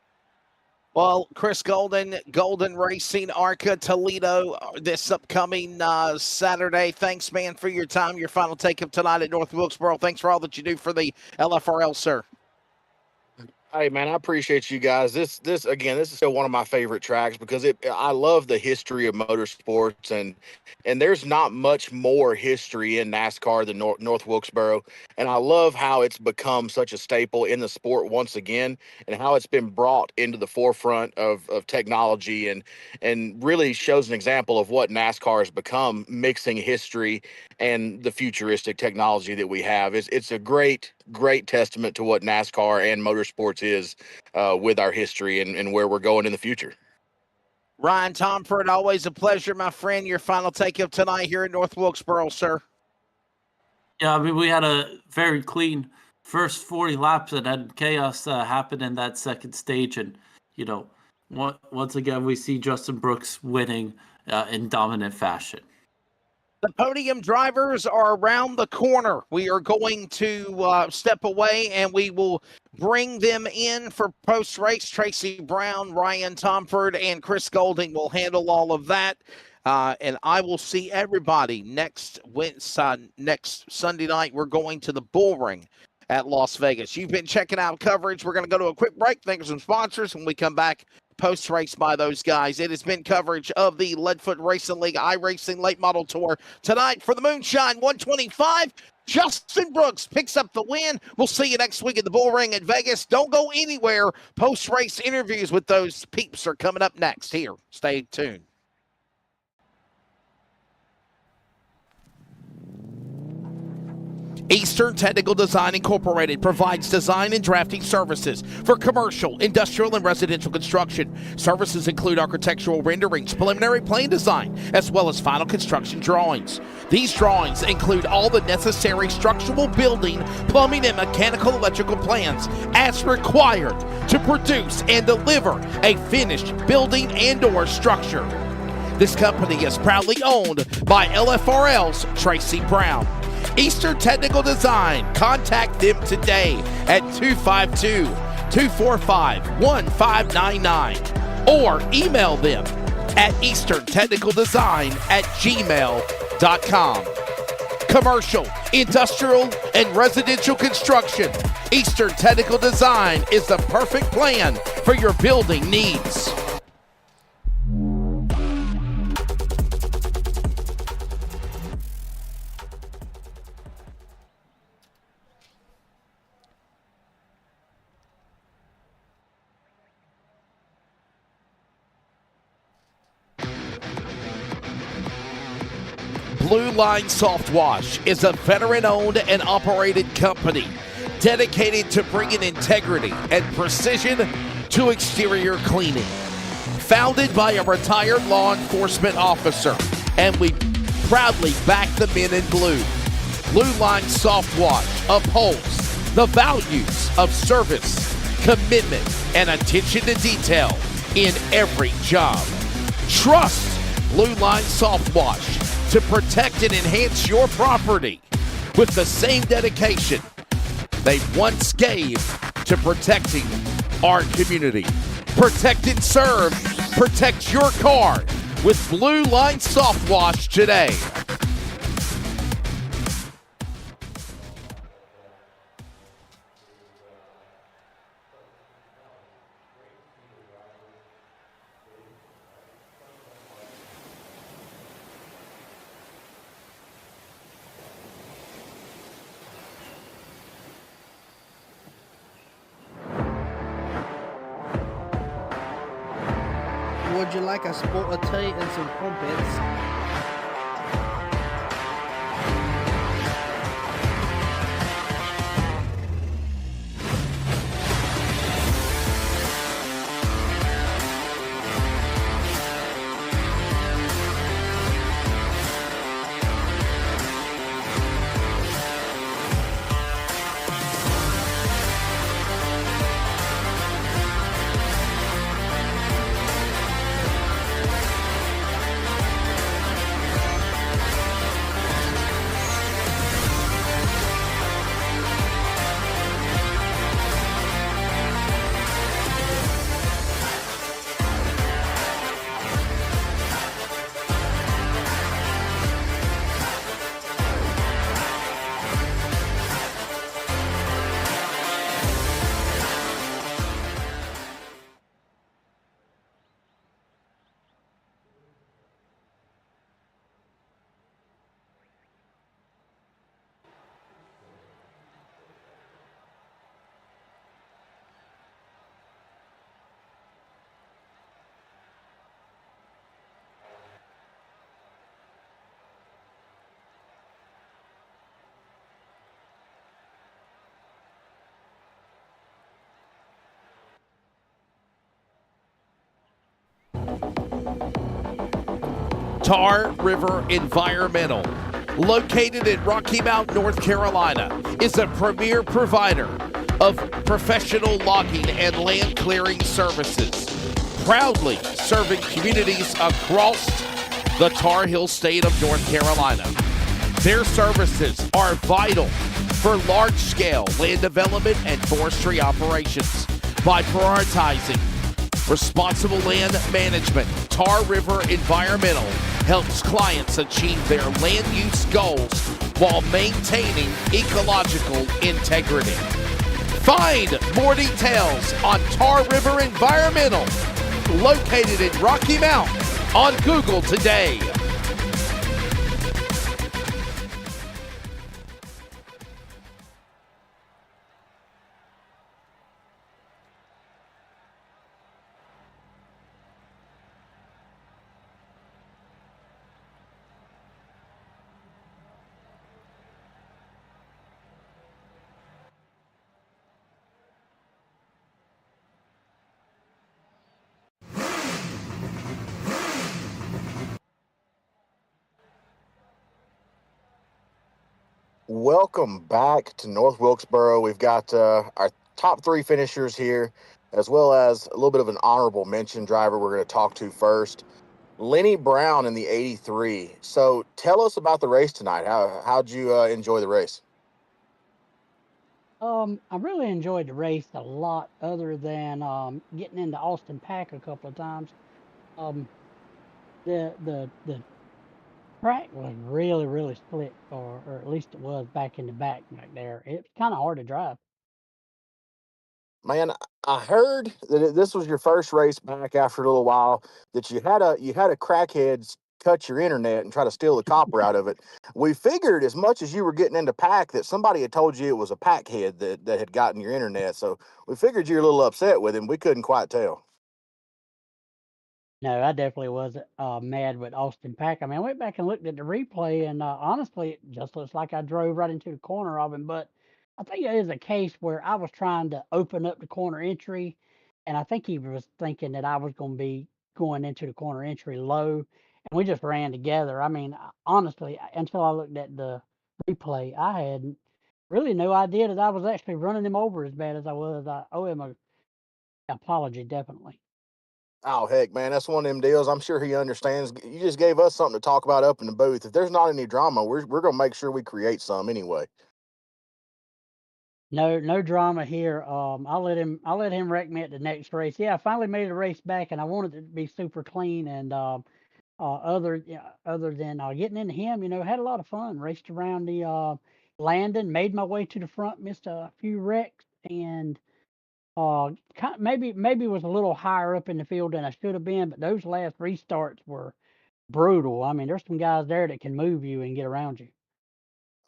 Well, Chris Golden Racing, ARCA, Toledo, this upcoming Saturday. Thanks, man, for your time, your final take of tonight at North Wilkesboro. Thanks for all that you do for the LFRL, sir. Hey, man, I appreciate you guys. This is still one of my favorite tracks because I love the history of motorsports, and there's not much more history in NASCAR than North Wilkesboro. And I love how it's become such a staple in the sport once again, and how it's been brought into the forefront of technology and really shows an example of what NASCAR has become, mixing history and the futuristic technology that we have. It's a great testament to what NASCAR and motorsports is with our history and where we're going in the future. Ryan Tomford, always a pleasure, my friend. Your final take of tonight here in North Wilkesboro, sir. Yeah, I mean, we had a very clean first 40 laps and had chaos happen in that second stage. And, once again, we see Justin Brooks winning in dominant fashion. The podium drivers are around the corner. We are going to step away, and we will bring them in for post-race. Tracy Brown, Ryan Tomford, and Chris Golding will handle all of that. And I will see everybody next Sunday night. We're going to the Bull Ring at Las Vegas. You've been checking out coverage. We're going to go to a quick break. Thank you for some sponsors. When we come back, post-race by those guys. It has been coverage of the Leadfoot Racing League iRacing Late Model Tour. Tonight for the Moonshine 125, Justin Brooks picks up the win. We'll see you next week at the Bull Ring at Vegas. Don't go anywhere. Post-race interviews with those peeps are coming up next here. Stay tuned. Eastern Technical Design Incorporated provides design and drafting services for commercial, industrial, and residential construction. Services include architectural renderings, preliminary plan design, as well as final construction drawings. These drawings include all the necessary structural, building, plumbing, and mechanical electrical plans as required to produce and deliver a finished building and/or structure. This company is proudly owned by LFRL's Tracy Brown. Eastern Technical Design. Contact them today at 252-245-1599 or email them at easterntechnicaldesign@gmail.com. Commercial, industrial, and residential construction. Eastern Technical Design is the perfect plan for your building needs. Blue Line Soft Wash is a veteran-owned and operated company dedicated to bringing integrity and precision to exterior cleaning. Founded by a retired law enforcement officer, and we proudly back the men in blue. Blue Line Soft Wash upholds the values of service, commitment, and attention to detail in every job. Trust Blue Line Soft Wash to protect and enhance your property with the same dedication they once gave to protecting our community. Protect and serve. Protect your car with Blue Line Soft Wash today. would you like a spot of tea and some crumpets? Tar River Environmental, located in Rocky Mount, North Carolina, is a premier provider of professional logging and land clearing services, proudly serving communities across the Tar Heel state of North Carolina. Their services are vital for large-scale land development and forestry operations. By prioritizing responsible land management, Tar River Environmental helps clients achieve their land use goals while maintaining ecological integrity. Find more details on Tar River Environmental, located in Rocky Mount, on Google today. Welcome back to North Wilkesboro. We've got our top three finishers here, as well as a little bit of an honorable mention driver we're going to talk to first. Lenny Brown in the 83. So tell us about the race tonight. How'd you enjoy the race? I really enjoyed the race a lot, other than getting into Austin Pack a couple of times. Um, the track was really slick, or at least it was back in the back there. It's kind of hard to drive. Man, I heard that this was your first race back after a little while. That you had a crackhead cut your internet and try to steal the copper out of it. We figured as much as you were getting into pack that somebody had told you it was a pack head that had gotten your internet. So we figured you were a little upset with him. We couldn't quite tell. No, I definitely was mad with Austin Pack. I mean, I went back and looked at the replay, and honestly, it just looks like I drove right into the corner of him. But I think it is a case where I was trying to open up the corner entry, and I think he was thinking that I was going to be going into the corner entry low, and we just ran together. I mean, honestly, until I looked at the replay, I had really no idea that I was actually running him over as bad as I was. I owe him a apology, definitely. Oh heck, man, that's one of them deals. I'm sure he understands. You just gave us something to talk about up in the booth. If there's not any drama, we're gonna make sure we create some anyway. No drama here. I'll let him wreck me at the next race. Yeah, I finally made a race back, and I wanted it to be super clean. And other than getting into him, had a lot of fun. Raced around the landing, made my way to the front, missed a few wrecks, and maybe was a little higher up in the field than I should have been. But those last restarts were brutal. I mean, there's some guys there that can move you and get around you.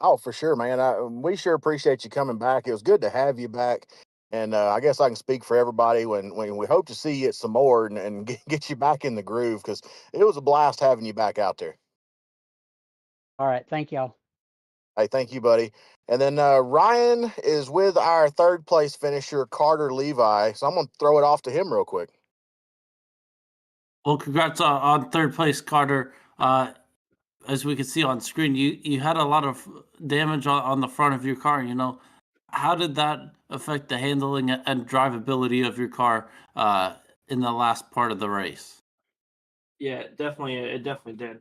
Oh, for sure, man. We sure appreciate you coming back. It was good to have you back. And I guess I can speak for everybody when we hope to see you at some more and get you back in the groove, because it was a blast having you back out there. All right, thank y'all. Hey, thank you, buddy. And then Ryan is with our third place finisher, Carter Levi. So I'm going to throw it off to him real quick. Well, congrats on third place, Carter. As we can see on screen, you had a lot of damage on the front of your car. How did that affect the handling and drivability of your car in the last part of the race? Yeah, it definitely did.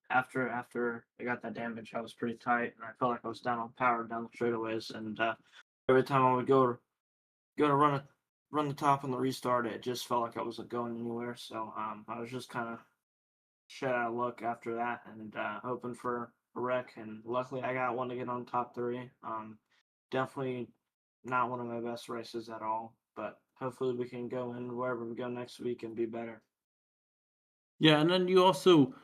After I got that damage, I was pretty tight, and I felt like I was down on power down the straightaways. And every time I would go to run the top on the restart, it just felt like I wasn't going anywhere. So I was just kind of shit out of luck after that, and hoping for a wreck. And luckily, I got one to get on top three. Definitely not one of my best races at all, but hopefully we can go in wherever we go next week and be better. Yeah, and then you also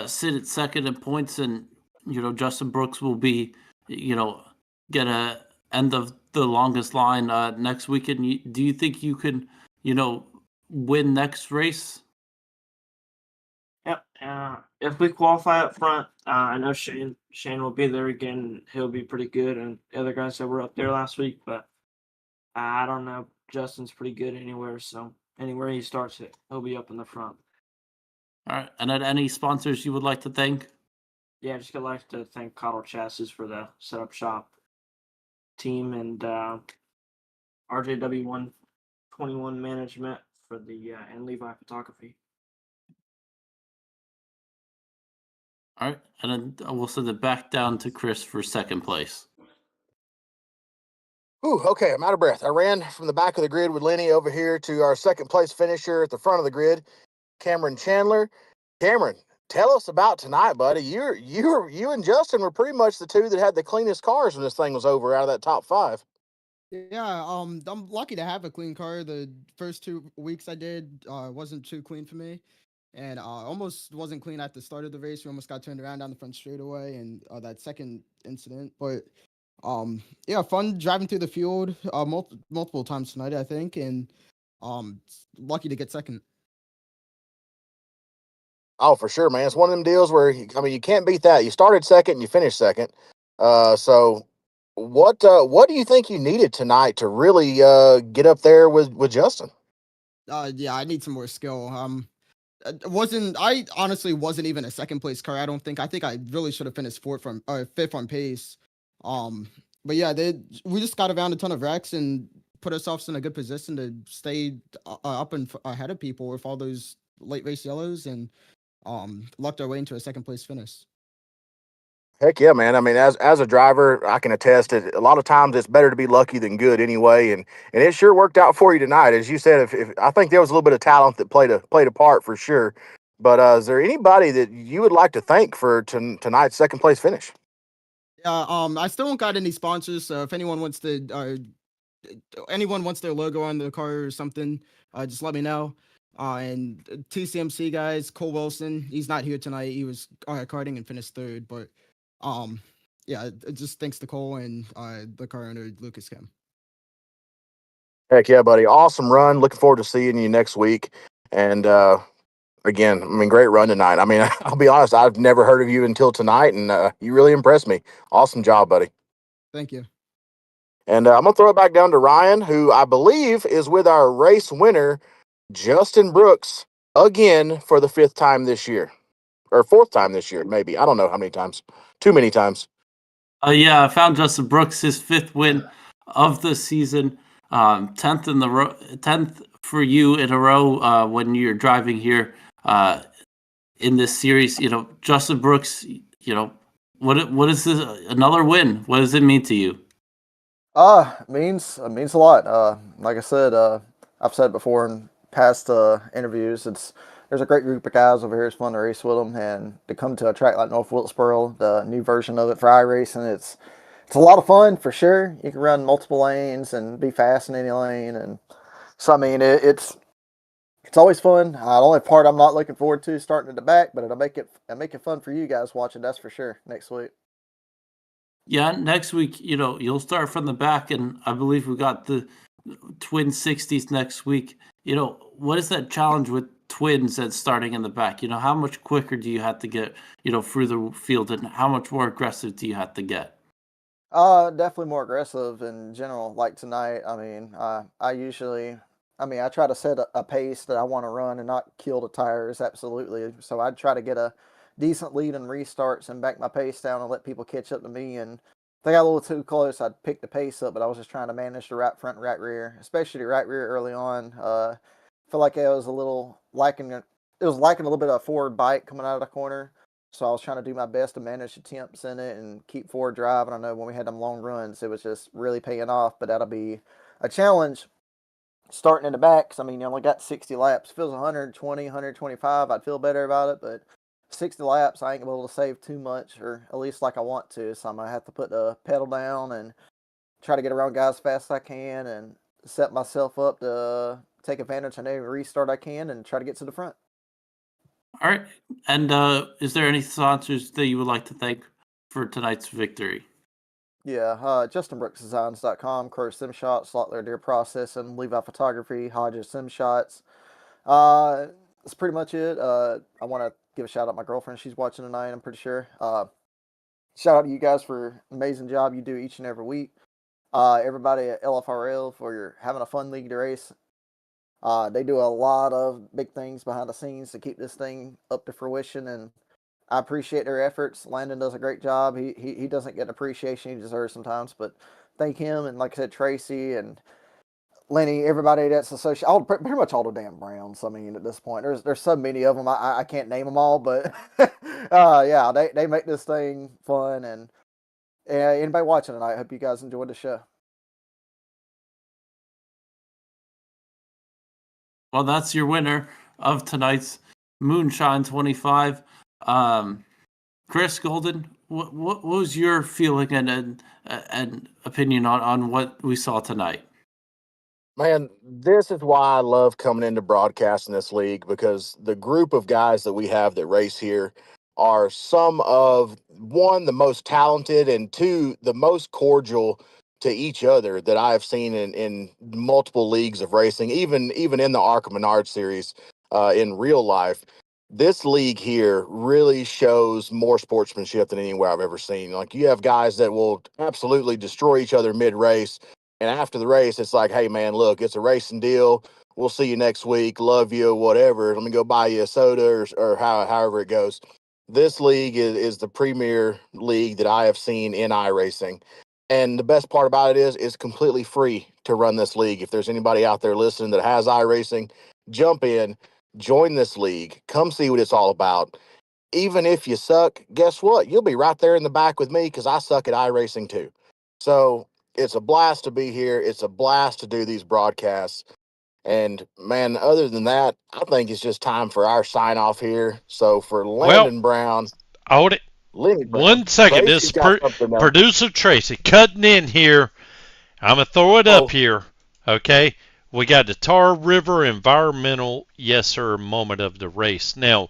sit at second in points, and Justin Brooks will be, get a end of the longest line next weekend. Do you think you can, win next race? Yep. If we qualify up front, I know Shane will be there again. He'll be pretty good, and the other guys that were up there last week. But I don't know. Justin's pretty good anywhere, so anywhere he starts it, he'll be up in the front. All right. And then any sponsors you would like to thank? Yeah, I just would like to thank Cottle Chassis for the setup shop team, and RJW 121 management for the and Levi photography. All right, and then we'll send it back down to Chris for second place. Ooh, okay, I'm out of breath. I ran from the back of the grid with Lenny over here to our second place finisher at the front of the grid, Cameron Chandler. Cameron, tell us about tonight, buddy. You and Justin were pretty much the two that had the cleanest cars when this thing was over out of that top five. Yeah, I'm lucky to have a clean car. The first 2 weeks I did wasn't too clean for me, and almost wasn't clean at the start of the race. We almost got turned around down the front straightaway, and that second incident. But yeah, fun driving through the field multiple times tonight, I think, and lucky to get second. Oh, for sure, man. It's one of them deals where you can't beat that. You started second and you finished second. So what do you think you needed tonight to really get up there with Justin? Yeah, I need some more skill. I honestly wasn't even a second place car. I think I really should have finished fifth on pace. But yeah, we just got around a ton of wrecks and put ourselves in a good position to stay up and ahead of people with all those late race yellows, and lucked our way into a second place finish. Heck yeah, man. I mean, as a driver, I can attest it. A lot of times it's better to be lucky than good anyway. And it sure worked out for you tonight. As you said, if I think there was a little bit of talent that played a part for sure. But is there anybody that you would like to thank for tonight's second place finish? Yeah, I still don't got any sponsors, so if anyone wants their logo on the car or something, just let me know. And TCMC guys, Cole Wilson, he's not here tonight. He was karting and finished third, but yeah, just thanks to Cole and the car owner Lucas Kim. Heck yeah, buddy. Awesome run. Looking forward to seeing you next week. And again, I mean, great run tonight. I mean, I'll be honest, I've never heard of you until tonight, and you really impressed me. Awesome job, buddy. Thank you. And I'm going to throw it back down to Ryan, who I believe is with our race winner, Justin Brooks, again for the fifth time this year. Or fourth time this year, maybe. I don't know how many times. Too many times. Yeah, I found Justin Brooks his fifth win of the season, 10th for you in a row when you're driving here in this series. Justin Brooks. What is this? Another win? What does it mean to you? It means a lot. Like I said, I've said before in past interviews, there's a great group of guys over here. It's fun to race with them, and to come to a track like North Wilkesboro, the new version of it for iRacing, it's a lot of fun for sure. You can run multiple lanes and be fast in any lane, and so I mean it's always fun. The only part I'm not looking forward to is starting at the back, but it'll make it fun for you guys watching. That's for sure. Next week. Yeah, next week, you'll start from the back, and I believe we got the twin 60s next week. What is that challenge with twins that's starting in the back? How much quicker do you have to get, through the field, and how much more aggressive do you have to get? Definitely more aggressive in general. Like tonight, I try to set a pace that I want to run and not kill the tires. Absolutely. So I'd try to get a decent lead in restarts and back my pace down and let people catch up to me. And if they got a little too close, I'd pick the pace up. But I was just trying to manage the right front, right rear, especially the right rear early on. Feel like it was a little lacking. It was lacking a little bit of forward bite coming out of the corner. So I was trying to do my best to manage the temps in it and keep forward drive. And I know when we had them long runs, it was just really paying off. But that'll be a challenge starting in the back. Cause you only got 60 laps. If it was 120, 125, I'd feel better about it. But 60 laps, I ain't able to save too much, or at least like I want to. So I'm going to have to put the pedal down and try to get around guys as fast as I can and set myself up to take advantage of every restart I can and try to get to the front. All right. And is there any sponsors that you would like to thank for tonight's victory? Yeah, JustinBrooksDesigns.com, Crow Sim Shots, Slotler Deer Processing, Levi Photography, Hodges Sim Shots. That's pretty much it. I want to give a shout out to my girlfriend. She's watching tonight, I'm pretty sure. Shout out to you guys for an amazing job you do each and every week. Everybody at LFRL for having a fun league to race. They do a lot of big things behind the scenes to keep this thing up to fruition, and I appreciate their efforts. Landon does a great job. He doesn't get the appreciation he deserves sometimes, but thank him, and like I said, Tracy and Lenny, everybody that's associated, pretty much all the damn Browns. At this point, there's so many of them. I can't name them all, but yeah, they make this thing fun. And anybody watching tonight, I hope you guys enjoyed the show. Well, that's your winner of tonight's Moonshine 25. Chris Golden, what was your feeling and opinion on what we saw tonight? Man, this is why I love coming into broadcasting this league, because the group of guys that we have that race here are some of, one, the most talented, and two, the most cordial to each other that I've seen in multiple leagues of racing, even in the Arca Menard series in real life. This league here really shows more sportsmanship than anywhere I've ever seen. Like, you have guys that will absolutely destroy each other mid-race, and after the race, it's like, hey, man, look, it's a racing deal. We'll see you next week. Love you, whatever. Let me go buy you a soda, or however it goes. This league is the premier league that I have seen in iRacing. And the best part about it is it's completely free to run this league. If there's anybody out there listening that has iRacing, jump in, join this league, come see what it's all about. Even if you suck, guess what? You'll be right there in the back with me, because I suck at iRacing too. So it's a blast to be here. It's a blast to do these broadcasts. And man, other than that, I think it's just time for our sign off here. So for Landon Brown, hold it. Lenny Brown, 1 second. Tracy's This producer Tracy cutting in here. I'm going to throw it up here. Okay. We got the Tar River Environmental Yes Sir moment of the race. Now,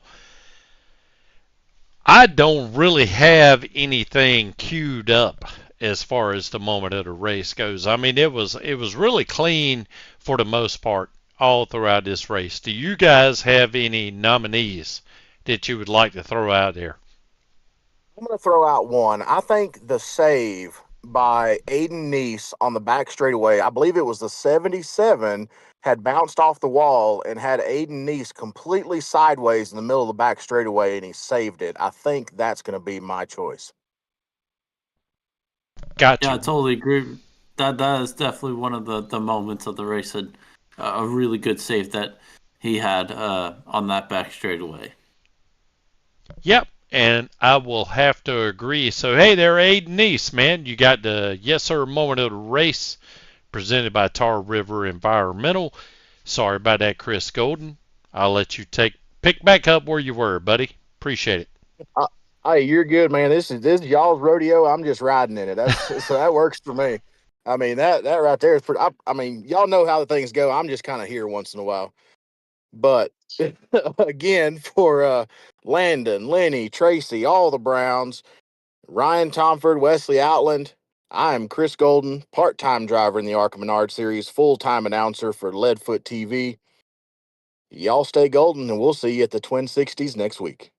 I don't really have anything queued up as far as the moment of the race goes. It was really clean for the most part all throughout this race. Do you guys have any nominees that you would like to throw out there? I'm going to throw out one. I think the save by Aiden Neese on the back straightaway, I believe it was the 77, had bounced off the wall and had Aiden Neese completely sideways in the middle of the back straightaway, and he saved it. I think that's going to be my choice. Gotcha. Yeah, I totally agree. That is definitely one of the moments of the race, and a really good save that he had on that back straightaway. Yep, and I will have to agree. So, hey there, Aiden Neese, man. You got the Yes Sir moment of the race presented by Tar River Environmental. Sorry about that, Chris Golden. I'll let you pick back up where you were, buddy. Appreciate it. Hey, you're good, man. This is y'all's rodeo. I'm just riding in it. So that works for me. That right there is pretty. Y'all know how the things go. I'm just kind of here once in a while. But again, for Landon, Lenny, Tracy, all the Browns, Ryan Tomford, Wesley Outland, I'm Chris Golden, part-time driver in the ARCA Menard Series, full-time announcer for Leadfoot TV. Y'all stay golden, and we'll see you at the Twin 60s next week.